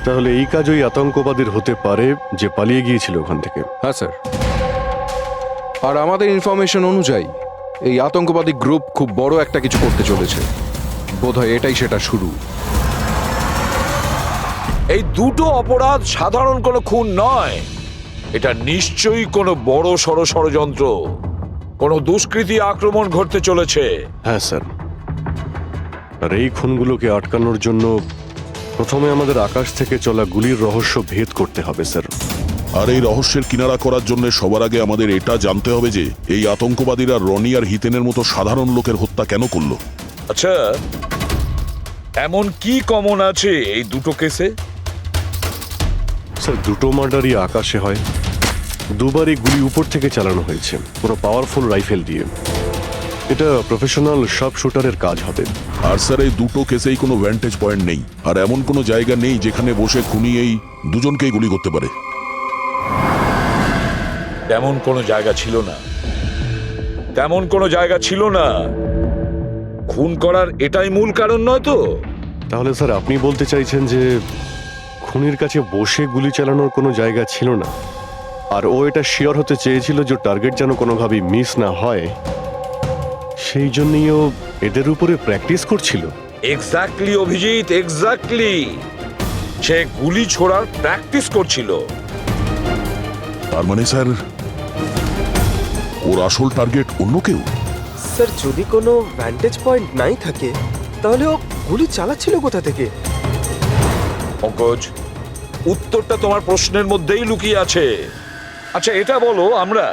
তাহলে এই কাজ ওই আতঙ্কবাদীর হতে পারে যে পালিয়ে গিয়েছিল ওখান থেকে। হ্যাঁ স্যার। আর আমাদের ইনফরমেশন অনুযায়ী এই আতঙ্কবাদী গ্রুপ খুব বড় একটা কিছু করতে চলেছে। বোধহয় এটাই সেটা শুরু। এই দুটো অপরাধ সাধারণ কোনো খুন নয়, এটা নিশ্চয়ই কোনো বড় সড় ষড়যন্ত্র, কোনো দুষ্কৃতী আক্রমণ ঘটতে চলেছে। হ্যাঁ স্যার, আর এই খুনগুলোকে আটকানোর জন্য প্রথমে আমাদের আকাশ থেকে চলা গুলির রহস্য ভেদ করতে হবে স্যার। আর এই রহস্যের কিনারা করার জন্য সবার আগে আমাদের এটা জানতে হবে যে এই আতঙ্কবাদীরা রনি আর হিতেনের মতো সাধারণ লোকের হত্যা কেন করলো। আচ্ছা, এমন কি কমন আছে এই দুটো কেসে? স্যার, দুটো মার্ডারই আকাশে হয়, দুবারই গুলি উপর থেকে চালানো হয়েছে, পুরো পাওয়ারফুল রাইফেল দিয়ে। এটা প্রফেশনাল শার্প শুটারের কাজ হবে। আর স্যার, এই দুটো কেসেই কোনো ভ্যান্টেজ পয়েন্ট নেই, আর এমন কোনো জায়গা নেই যেখানে বসে খুনি এই দুজনকেই গুলি করতে পারে। তেমন কোনো জায়গা ছিল না, তেমন কোনো জায়গা ছিল না। খুন করার এটাই মূল কারণ নয় তো? তাহলে স্যার আপনি বলতে চাইছেন যে খুনির কাছে বসে গুলি চালানোর কোনো জায়গা ছিল না, আর ও এটা শিওর হতে চেয়েছিল যে টার্গেট যেন কোনোভাবেই মিস না হয়, সেই জন্যই ও এদের উপরে প্র্যাকটিস করছিল। Exactly Abhijit, exactly. সে গুলি ছোড়ার প্র্যাকটিস করছিল। তার মানে স্যার, ওর আসল টার্গেট অন্য কেউ? স্যার, যদি কোনো ভ্যান্টেজ পয়েন্ট নাই থাকে তাহলে ও গুলি চালাচ্ছিল কোথা থেকে? পঙ্কজ, উত্তরটা তোমার প্রশ্নের মধ্যেই লুকিয়ে আছে। আচ্ছা এটা বলো, আমরা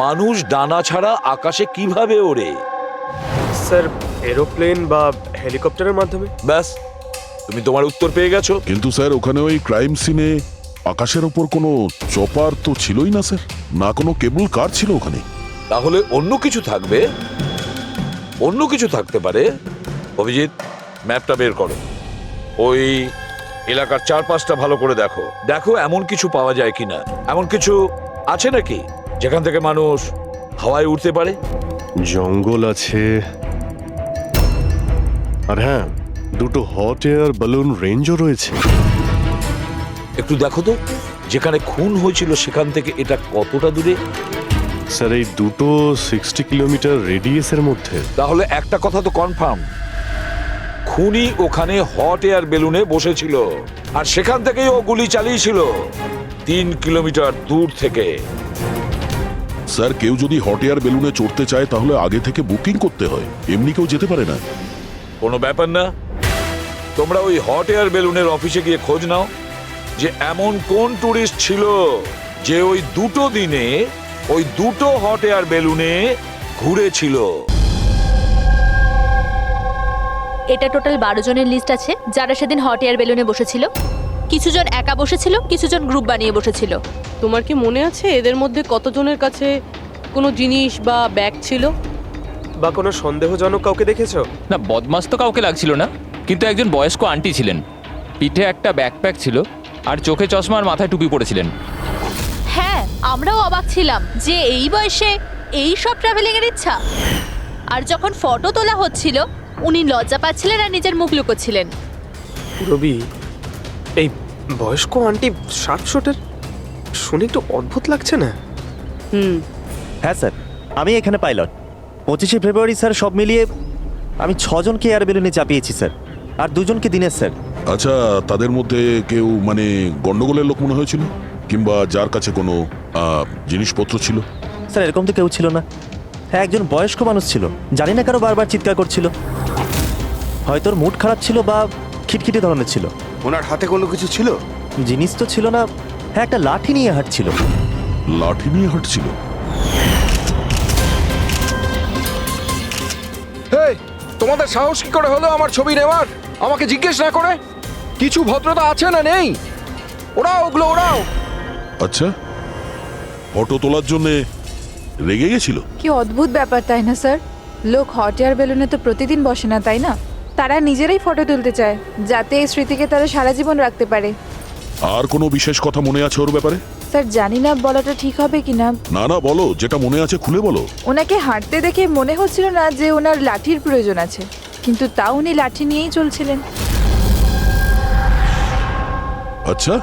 মানুষ ডানা ছাড়া আকাশে কিভাবে ওড়ে? স্যার, এরোপ্লেন বা হেলিকপ্টারের মাধ্যমে। ব্যাস, তুমি তোমার উত্তর পেয়ে গেছো। কিন্তু স্যার, ওখানে ওই ক্রাইম সিনে আকাশের ওপর কোনো চপার তো ছিলই না স্যার, না কোনো কেবল কার ছিল ওখানে। তাহলে অন্য কিছু থাকবে, অন্য কিছু থাকতে পারে। অভিজিৎ, ম্যাপটা বের করো, ওই এলাকার চারপাশটা ভালো করে দেখো, দেখো এমন কিছু পাওয়া যায় কিনা। এমন কিছু আছে নাকি যেখান থেকে মানুষ হাওয়ায় উঠতে পারে? জঙ্গল আছে, আর হ্যাঁ, দুটো হট এয়ার বালুন রেঞ্জও রয়েছে। একটু দেখো তো, যেখানে খুন হয়েছিল সেখান থেকে এটা কতটা দূরে? স্যার, এই দুটো 60 কিলোমিটার রেডিয়াসের মধ্যে। তাহলে একটা কথা তো কনফার্ম, খুনি ওখানে হট এয়ার বেলুনে বসেছিল, আর সেখান থেকেই ও গুলি চালিয়েছিল 3 কিলোমিটার দূর থেকে। স্যার, কেউ যদি হট এয়ার বেলুনে চড়তে চায় তাহলে আগে থেকে বুকিং করতে হয়, এমনি কেউ যেতে পারে না। কোনো ব্যাপার না, তোমরা ওই হট এয়ার বেলুনের অফিসে গিয়ে খোঁজ নাও যে এমন কোন টুরিস্ট ছিল যে ওই দুটো দিনে ওই দুটো হট এয়ার বেলুনে ঘুরেছিল। এটা টোটাল 12 জনের লিস্ট আছে যারা সেদিন হট এয়ার বেলুনে বসেছিল। কিছুজন একা বসেছিল, কিছুজন গ্রুপ বানিয়ে বসেছিল। তোমার কি মনে আছে এদের মধ্যে কতজনের কাছে কোনো জিনিস বা ব্যাগ ছিল? বা কোনো সন্দেহজনক কাউকে দেখেছো? না, বদমাস তো কাউকে লাগছিল না, কিন্তু একজন বয়স্ক আন্টি ছিলেন, পিঠে একটা ব্যাকপ্যাক ছিল, আর চোখে চশমা আর মাথায় টুপি পরেছিলেন। হ্যাঁ, আমরাও অবাক ছিলাম যে এই বয়সে এই সব ট্রাভেলিং এর ইচ্ছা। আর যখন ফটো তোলা হচ্ছিল উনি লজ্জা পাচ্ছিলেন আর নিজের মুখ লুকোচ্ছিলেন। রবি, এই বয়স্ক আন্টি শার্প শুটার শুনে একটু অদ্ভুত লাগছে না? হ্যাঁ স্যার, আমি এখানে পাইলট। 25শে ফেব্রুয়ারি স্যার সব মিলিয়ে আমি 6 জনকে এয়ার বেলুনে চাপিয়েছি স্যার, আর 2 জনকে দিনের স্যার। আচ্ছা, তাদের মধ্যে কেউ মানে গন্ডগোলের লোক মনে হয়েছিল, কিংবা যার কাছে কোনো জিনিসপত্র ছিল? স্যার এরকম তো কেউ ছিল না। হ্যাঁ, একজন বয়স্ক মানুষ ছিল, জানি না কারো বারবার চিৎকার করছিল। হয়তো ওর মুড খারাপ ছিল বা খিটখিটে ধরনের ছিল। ওনার হাতে কোনো কিছু ছিল? জিনিস তো ছিল না। হ্যাঁ, একটা লাঠি নিয়ে হাঁটছিল। লাঠি নিয়ে হাঁটছিল? হেই, তোমাদের সাহস কি করে হলো আমার ছবি নেওয়ার, আমাকে জিজ্ঞেস না করে? কিছু ভদ্রতা আছে না নেই? ওরাও ওগুলো ওরাও। আচ্ছা, ফটো তোলার জন্য রেগে গেছিল? কি অদ্ভুত ব্যাপার তাই না স্যার? লোক হট এয়ার বেলুনে তো প্রতিদিন বসে না, তাই না? তারা নিজেরাই ফটো তুলতে চায় যাতে এই স্মৃতিকে তারা সারা জীবন রাখতে পারে। আর কোনো বিশেষ কথা মনে আছে ওর ব্যাপারে? স্যার জানি না বলাটা ঠিক হবে কিনা। না না, বলো, যেটা মনে আছে খুলে বলো। ওনাকে হাঁটতে দেখে মনে হচ্ছিল না যে ওনার লাঠির প্রয়োজন আছে, কিন্তু তাও উনি লাঠি নিয়েই চলছিলেন। আচ্ছা,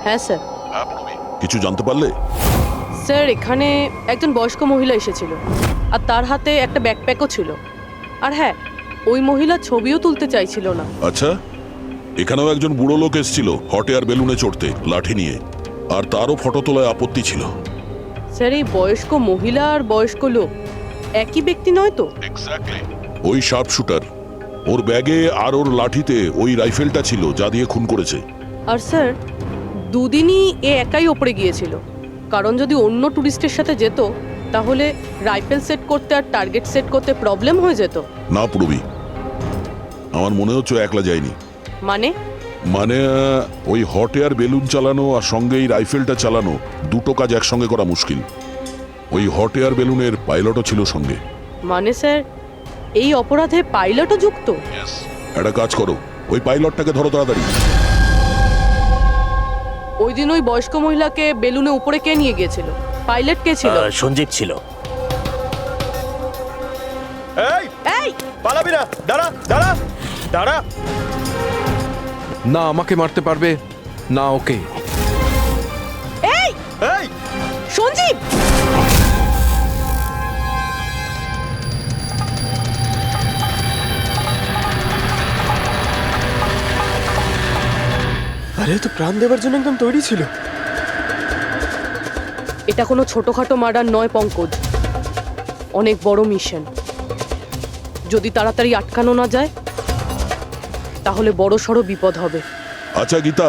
হ্যাঁ স্যার। কিছু জানতে পারলে? স্যার এখানে একজন বয়স্ক মহিলা এসেছিল, আর তার হাতে একটা ব্যাকপ্যাকও ছিল। আর হ্যাঁ, ওই মহিলা ছবিও তুলতে চাইছিল না। আচ্ছা, এখানেও একজন বুড়ো লোক এসেছিল হট এয়ার বেলুনে চড়তে লাঠি নিয়ে, আর তারও ফটো তোলায় আপত্তি ছিল। স্যার এই বয়স্ক মহিলা আর বয়স্ক লোক একই ব্যক্তি নয় তো? ওই শার্প শুটার, ওর ব্যাগে আর ওর লাঠিতে ওই রাইফেলটা ছিল যা দিয়ে খুন করেছে। আর স্যার দুদিনই এ একাই ওপরে গিয়েছিল, কারণ যদি অন্য টুরিস্টের সাথে যেত তাহলে রাইফেল সেট করতে আর টার্গেট সেট করতে প্রবলেম হয়ে যেত। না পুরবি, আমার মনে হচ্ছে ও একলা যায়নি। মানে ওই হট এয়ার বেলুন চালানো আর সঙ্গে এই রাইফেলটা চালানো, দুটো কাজ একসঙ্গে করা মুশকিল। ওই হট এয়ার বেলুনের পাইলটও ছিল সঙ্গে। মানে স্যার এই অপরাধে পাইলটও যুক্ত? একটা কাজ করো, ওই পাইলটটাকে ধরো তাড়াতাড়ি। ওই দিন ওই বয়স্ক মহিলাকে বেলুনে উপরে কে নিয়ে গিয়েছিল? পাইলট কে ছিল? সঞ্জীব ছিল। এই এই পালাবি না, দাঁড়া দাঁড়া দাঁড়া। না আমাকে মারতে পারবে না ওকে। এই এই সঞ্জীব! আরে তো প্রাণ দেওয়ার জন্য একদম তৈরি ছিল। এটা কোনো ছোটখাটো মার্ডার নয় পঙ্কজ, অনেক বড় মিশন। যদি তাড়াতাড়ি আটকানো না যায় তাহলে বড় সড় বিপদ হবে। আচ্ছা গীতা,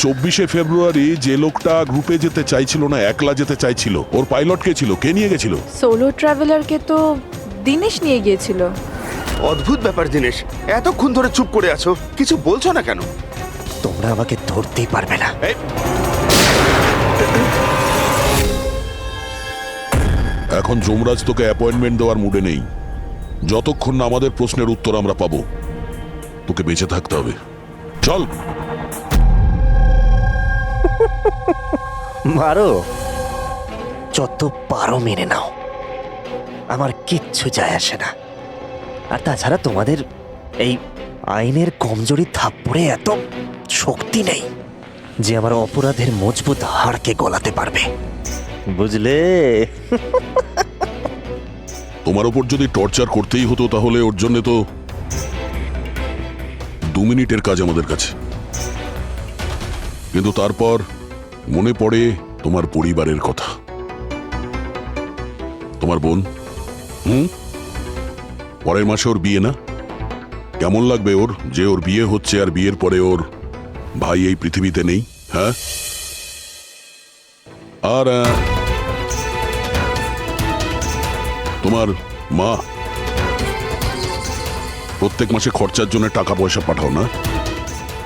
24শে ফেব্রুয়ারি যে লোকটা গ্রুপে যেতে চাইছিল না, একলা যেতে চাইছিল, ওর পাইলট কে ছিল? কে নিয়ে গেছিল? সোলো ট্রাভেলারকে তো দিনেশ নিয়ে গিয়েছিল। অদ্ভুত ব্যাপার দিনেশ, এতক্ষণ ধরে চুপ করে আছো, কিছু বলছো না কেন? তোমরা আমাকে ধরতেই পারবে না। এখন যমরাজ তোকে অ্যাপয়েন্টমেন্ট দেওয়ার মুডে নেই। যতক্ষণ না আমাদের প্রশ্নের উত্তর আমরা পাবো, তোকে বেঁচে থাকতে হবে। চল। মারো, যত পারো মেনে নাও, আমার কিচ্ছু যায় আসে না। আর তাছাড়া তোমাদের এই আইনের কমজোরি থাপ্পড়ে এত শক্তি নেই যে আমার অপরাধের মজবুত হাড়কে গলাতে পারবে, বুঝলে? তোমার উপর যদি টর্চার করতেই হতো তাহলে ওর জন্য তো 2 মিনিটের কাজ আমাদের কাছে। কিন্তু তারপর মনে পড়ে তোমার পরিবারের কথা, তোমার বোন। পরের মাসে ওর বিয়ে না? কেমন লাগবে ওর যে ওর বিয়ে হচ্ছে আর বিয়ের পরে ওর ভাই এই পৃথিবীতে নেই? হ্যাঁ, আর তোমার মা প্রত্যেক মাসে খরচার জন্য টাকা পয়সা পাঠাও না?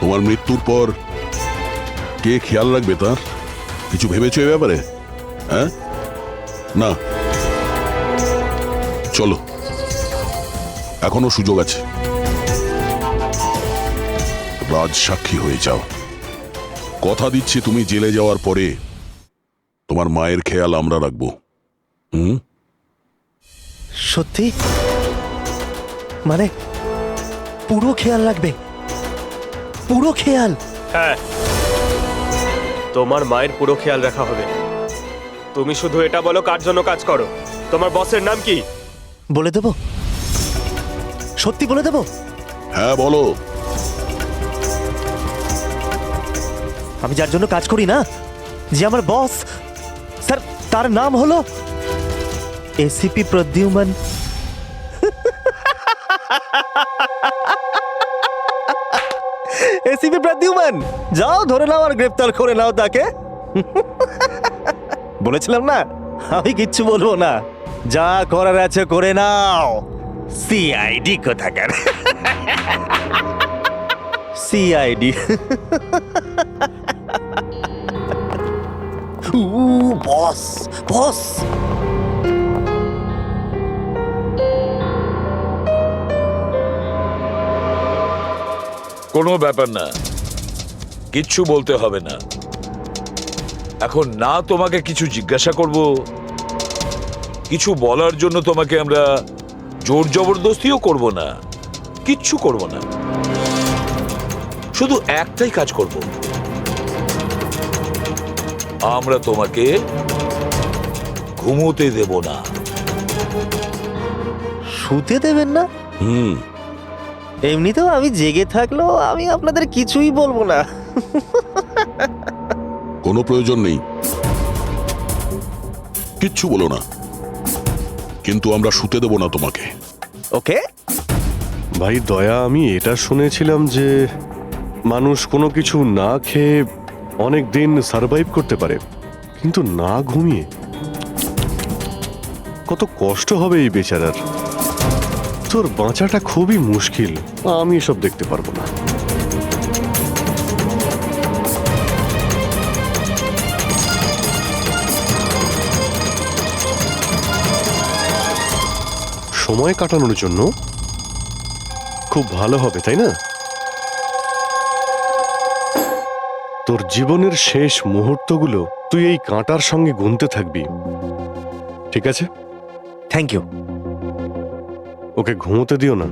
তোমার মৃত্যুর পর কে খেয়াল রাখবে তার? কিছু ভেবেছো এ ব্যাপারে? হ্যাঁ, না। চলো, এখনো সুযোগ আছে, রাজ সাক্ষী হয়ে যাও। কথা দিচ্ছি তুমি জেলে যাওয়ার পরে তোমার মায়ের খেয়াল আমরা রাখবো। সত্যি? মানে পুরো খেয়াল রাখবে? পুরো খেয়াল? হ্যাঁ। তোমার মায়ের পুরো খেয়াল রাখা হবে। তুমি শুধু এটা বলো কার জন্য কাজ করো, তোমার বসের নাম কি? বলে দেবো, সত্যি বলে দেবো। হ্যাঁ বলো। আমি যার জন্য কাজ করি না, যে আমার বস স্যার, তার নাম হলো এসিপি প্রদ্যুম্ন। এসিপি প্রদ্যুম্ন, যাও ধরে নাও আর গ্রেফতার করে নাও তাকে। বলেছিলাম না আমি কিচ্ছু বলবো না, যা করার আছে করে নাও। সিআইডি কোথাকার, সিআইডি। বস বস, কোনো ব্যাপার না, কিচ্ছু বলতে হবে না। এখন না তোমাকে কিছু জিজ্ঞাসা করব, কিছু বলার জন্য তোমাকে আমরা জোর জবরদস্তিও করব না, কিচ্ছু করব না। শুধু একটাই কাজ করব, আমরা তোমাকে ঘুমোতে দেব না। শুতে দেবেন না? এমনিতেও আমি জেগে থাকলেও আমি আপনাদের কিছুই বলবো না। কোনো প্রয়োজন নেই, কিচ্ছু বলো না, কিন্তু আমরা শুতে দেব না তোমাকে। ওকে ভাই দয়া, আমি এটা শুনেছিলাম যে মানুষ কোনো কিছু না খেয়ে অনেক দিন সার্ভাইভ করতে পারে, কিন্তু না ঘুমিয়ে। কত কষ্ট হবে এই বেচারার। তোর বাঁচাটা খুবই মুশকিল, আমি এসব দেখতে পারবো না। সময় কাটানোর জন্য খুব ভালো হবে, তাই না? তোর জীবনের শেষ মুহূর্তগুলো তুই এই কাঁটার সঙ্গে গুনতে থাকবি, ঠিক আছে? Thank you. ওকে ঘুমোতে দিও না।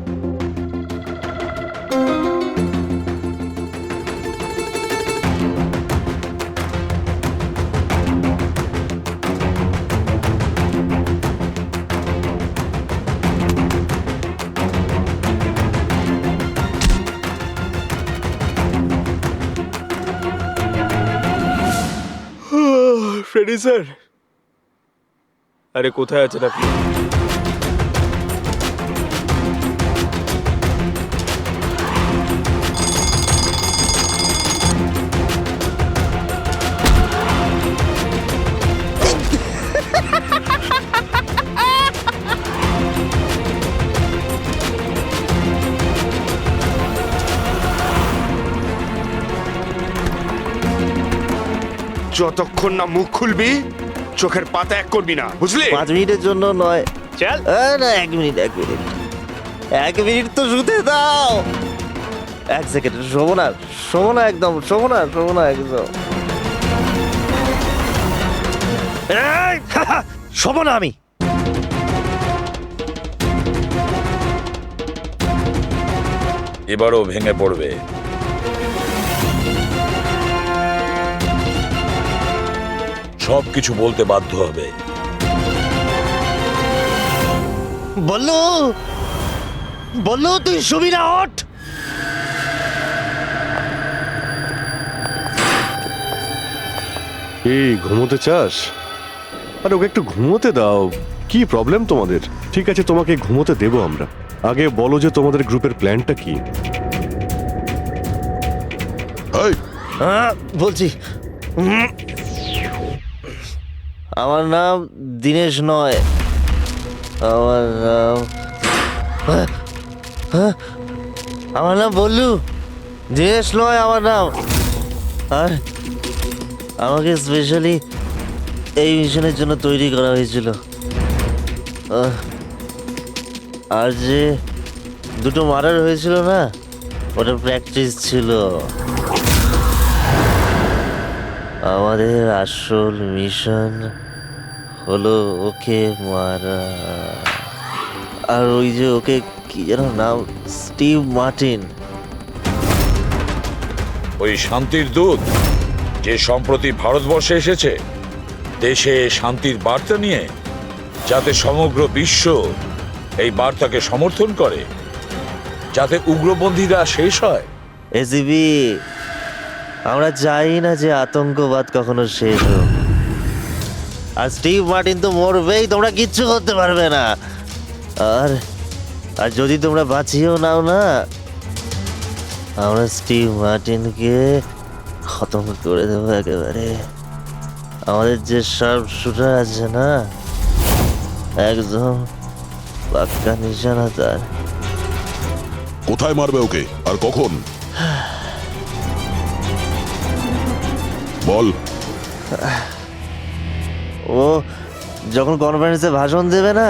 ফ্রেডি স্যার, আরে কোথায় আছেন আপনি? যতক্ষণ না মুখ খুলবি চোখের পাতা এক করবি না, বুঝলি? 5 মিনিটের জন্য নয়। চল না, 1 মিনিট 1 মিনিট তো শুতে দাও। 1 সেকেন্ড, শোবো না, একদম শোবো না একদম। এই, শোবো না আমি। এবারও ভেঙে পড়বে। সবকিছু বলতে বাধ্য হবে। বললো তুই শুবি না, ওঠ। এই ঘুমোতে চাস? আরে ওকে একটু ঘুমোতে দাও, কি প্রবলেম তোমাদের? ঠিক আছে, তোমাকে ঘুমোতে দেবো আমরা। আগে বলো যে তোমাদের গ্রুপের প্ল্যানটা কি? বলছি, আমার নাম দীনেশ নয়, আমার নাম বল্লু। দীনেশ নয় আমার নাম। আর আমাকে স্পেশালি এই মিশনের জন্য তৈরি করা হয়েছিল। আর যে 2টো মার্ডার হয়েছিল না, ওটা প্র্যাকটিস ছিল। আমাদের আসল মিশন হলো ওকে মারা। আর ওই যে ওকে কি যেন নাম, স্টিভ মার্টিন। ওই শান্তির দূত যে সম্প্রতি ভারতবর্ষে এসেছে দেশে শান্তির বার্তা নিয়ে, যাতে সমগ্র বিশ্ব এই বার্তাকে সমর্থন করে, যাতে উগ্রপন্থীরা শেষ হয়। এসিবি, আমরা চাই না যে আতঙ্কবাদ কখনো শেষ হোক। আর স্টিভ মার্টিন তো মরবেই, তোমরা কিচ্ছু করতে পারবে না। আর আর যদি তোমরা বাঁচিয়েও নাও না, আমরা স্টিভ মার্টিনকে খতম করে দেবো একেবারে। আমাদের যে শার্প শুটার আছে না, একদম পাক্কা নিশানা তার। কোথায় মারবে ওকে আর কখন বল? ও যখন কনফারেন্সে ভাষণ দেবে না,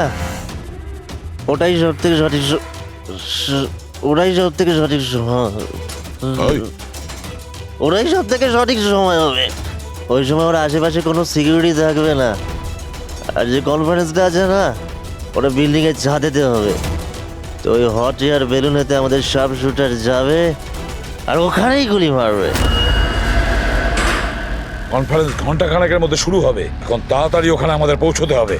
ওটাই সব থেকে সঠিক ওটাই সব থেকে সঠিক সময়। ওটাই সব থেকে সঠিক সময় হবে। ওই সময় ওর আশেপাশে কোনো সিকিউরিটি থাকবে না। আর যে কনফারেন্সটা আছে না, ওটা বিল্ডিং এর ছাদেতে হবে। তো ওই হট এয়ার বেলুনেতে আমাদের শার্প শুটার যাবে আর ওখানেই গুলি মারবে। কনফারেন্স ঘন্টা খানেকের মধ্যে শুরু হবে, এখন তাড়াতাড়ি ওখানে আমাদের পৌঁছতে হবে।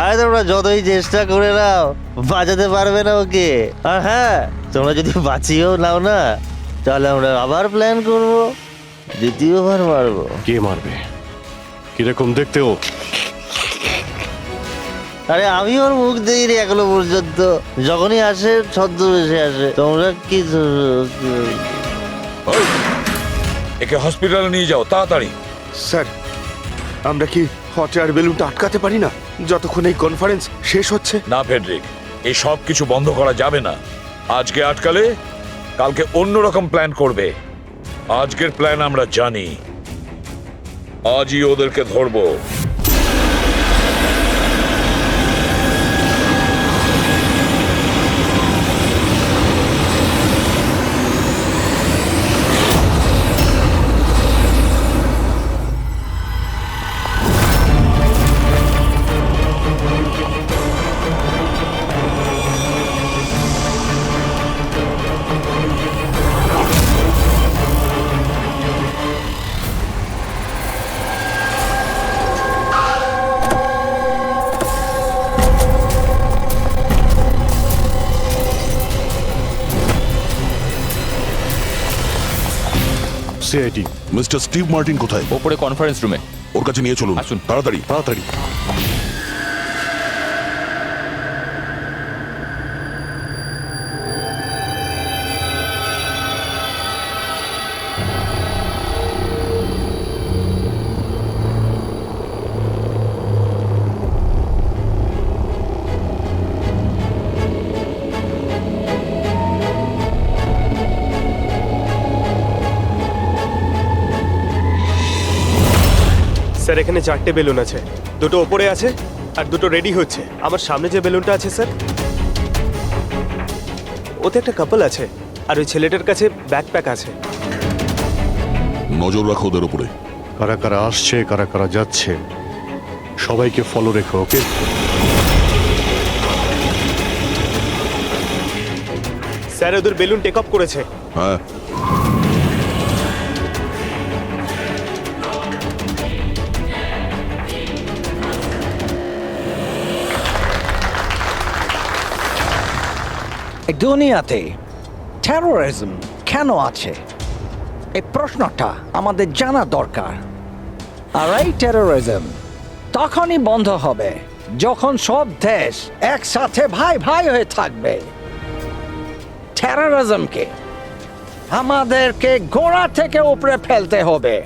আরে তোমরা যতই চেষ্টা করে নাও, বাঁচাতে পারবে না ওকে। আর হ্যাঁ, তোমরা যদি বাঁচিয়েও নাও না, তাহলে আমরা আবার প্ল্যান করব, দ্বিতীয়বার মারবো। কে মারবে? কিরকম দেখতে ও? আরে আমি ওর মুখ দেইনি এখনো পর্যন্ত। যখনই আসে ছদ্মবেশে আসে। তোমরা কি একে হসপিটালে নিয়ে যাও তাড়াতাড়ি। স্যার, আমরা কি হট এয়ার বেলুনটা আটকাতে পারি না যতক্ষণ এই কনফারেন্স শেষ হচ্ছে? না ফেডরিক, এই সব কিছু বন্ধ করা যাবে না। আজকে আটকালে কালকে অন্যরকম প্ল্যান করবে। আজকের প্ল্যান আমরা জানি, আজই ওদেরকে ধরবো। সিআইডি মিস্টার স্টিভ মার্টিন কোথায়? ওপরে কনফারেন্স রুমে। ওর কাছে নিয়ে চলুন, আসুন। তাড়াতাড়ি তাড়াতাড়ি। স্যার, এখানে 4টে বেলুন আছে। দুটো ওপরে আছে আর দুটো রেডি হচ্ছে। আমার সামনে যে বেলুনটা আছে স্যার, ওতে একটা কাপল আছে আর ওই ছেলেটার কাছে ব্যাকপ্যাক আছে। নজর রাখো ওদের উপরে। কারা কারা আসছে, কারা কারা যাচ্ছে, সবাইকে ফলো রেখো, ওকে? স্যার, ওদের বেলুন টেক অফ করেছে। হ্যাঁ, এই দুনিয়াতে টেরোরিজম কেন আছে, এই প্রশ্নটা আমাদের জানা দরকার। আর এই টেরোরিজম তখনই বন্ধ হবে যখন সব দেশ একসাথে ভাই ভাই হয়ে থাকবে। টেরোরিজমকে আমাদেরকে গোড়া থেকে উপরে ফেলতে হবে।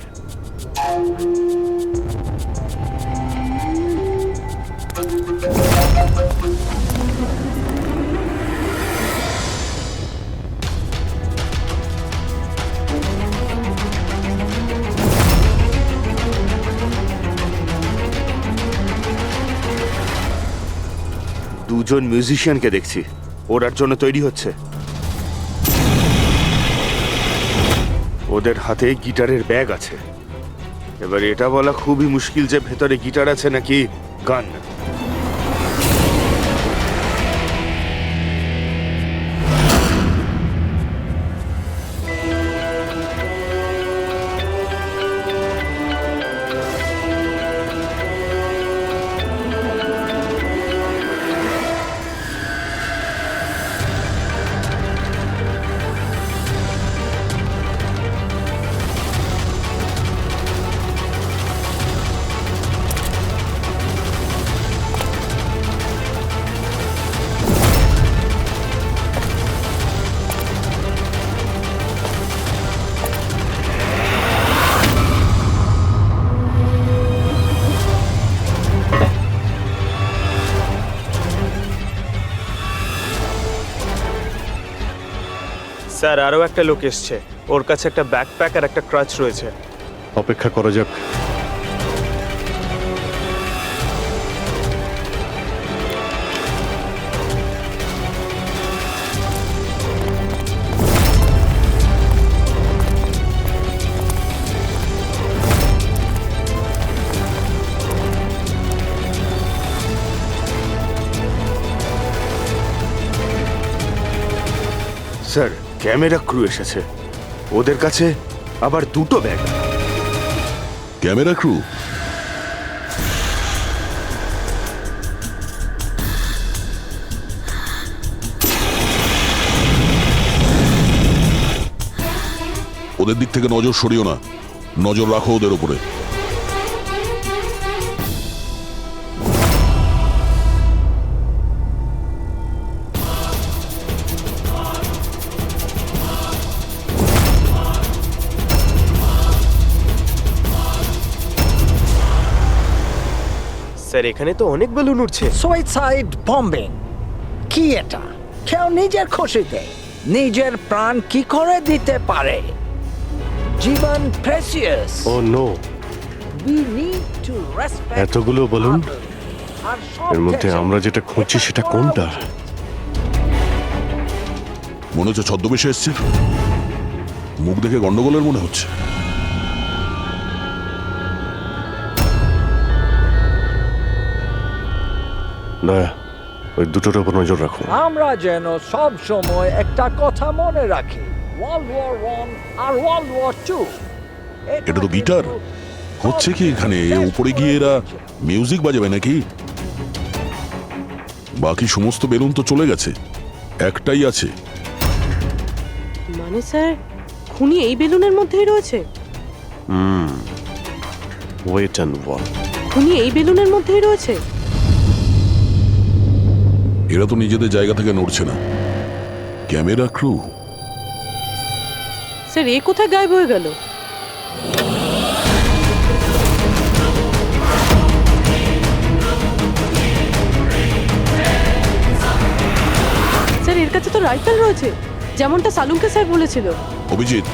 দুজন মিউজিশিয়ানকে দেখছি, ওরার জন্য তৈরি হচ্ছে। ওদের হাতে গিটারের ব্যাগ আছে। এবার এটা বলা খুবই মুশকিল যে ভেতরে গিটার আছে নাকি গান। স্যার আরও একটা লোক এসছে, ওর কাছে একটা ব্যাকপ্যাক আর একটা ক্রাচ রয়েছে। অপেক্ষা করা যাক। স্যার ক্যামেরা ক্রু এসেছে, ওদের কাছে আবার দুটো ব্যাগ। Camera crew? ওদের দিক থেকে নজর সরিও না, নজর রাখো ওদের উপরে। স্যার এখানে তো অনেক বেলুন উঠছে। সুইসাইড বম্বিং কি এটা? কেউ নিজের খুশিতে নিজের প্রাণ কি করে দিতে পারে? জীবন precious. Oh no, we need to respect এতগুলো বলুন, এর মধ্যে আমরা যেটা খুঁজছি সেটা কোনটা? মনে হচ্ছে ছদ্মবেশে এসছে, মুখ দেখে গন্ডগোলের মনে হচ্ছে। দয়া, ওই দুটোর উপর নজর রাখো। আমরা যেন সব সময় একটা কথা মনে রাখি, ওয়ার্ল্ড ওয়ার 1 আর ওয়ার্ল্ড ওয়ার 2। এটা তো গিটার। হচ্ছে কি এখানে? উপরে গিয়ে এরা মিউজিক বাজাবে নাকি? বাকি সমস্ত বেলুন তো চলে গেছে, একটাই আছে। মানে স্যার খুনি এই বেলুনের মধ্যেই রয়েছে? Wait and watch. খুনি এই বেলুনের মধ্যেই রয়েছে? এরা তো নিজেদের জায়গা থেকে নড়ছে না। Camera crew? স্যার এ কোথায় গায়েব হয়ে গেল? স্যার এর কাছে তো রাইফেল রয়েছে, যেমনটা সালুমকে স্যার বলেছিল। Abhijit,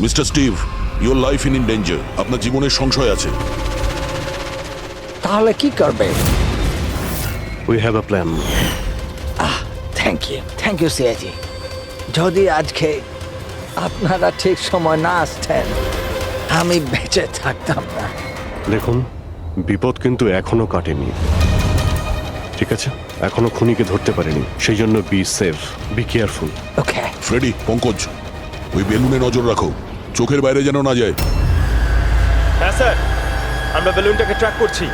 mister Steve, your life in danger. আপনার জীবনের সংশয় আছে। তাহলে কি করবে? We have a plan. Thank you সিয়াজি। যদি আজকে আপনারা ঠিক সময় না আসতেন, আমি বেঁচে থাকতাম না। দেখুন, বিপদ কিন্তু এখনো কাটেনি, ঠিক আছে? এখনো খুনিকে ধরতে পারেনি, সেই জন্য be safe, be careful. Okay Freddie, Pankaj, ওই বেলুনে নজর রাখো, চোখের বাইরে যেন না যায়। হ্যাঁ স্যার, আমরা বেলুনটাকে ট্র্যাক করছি।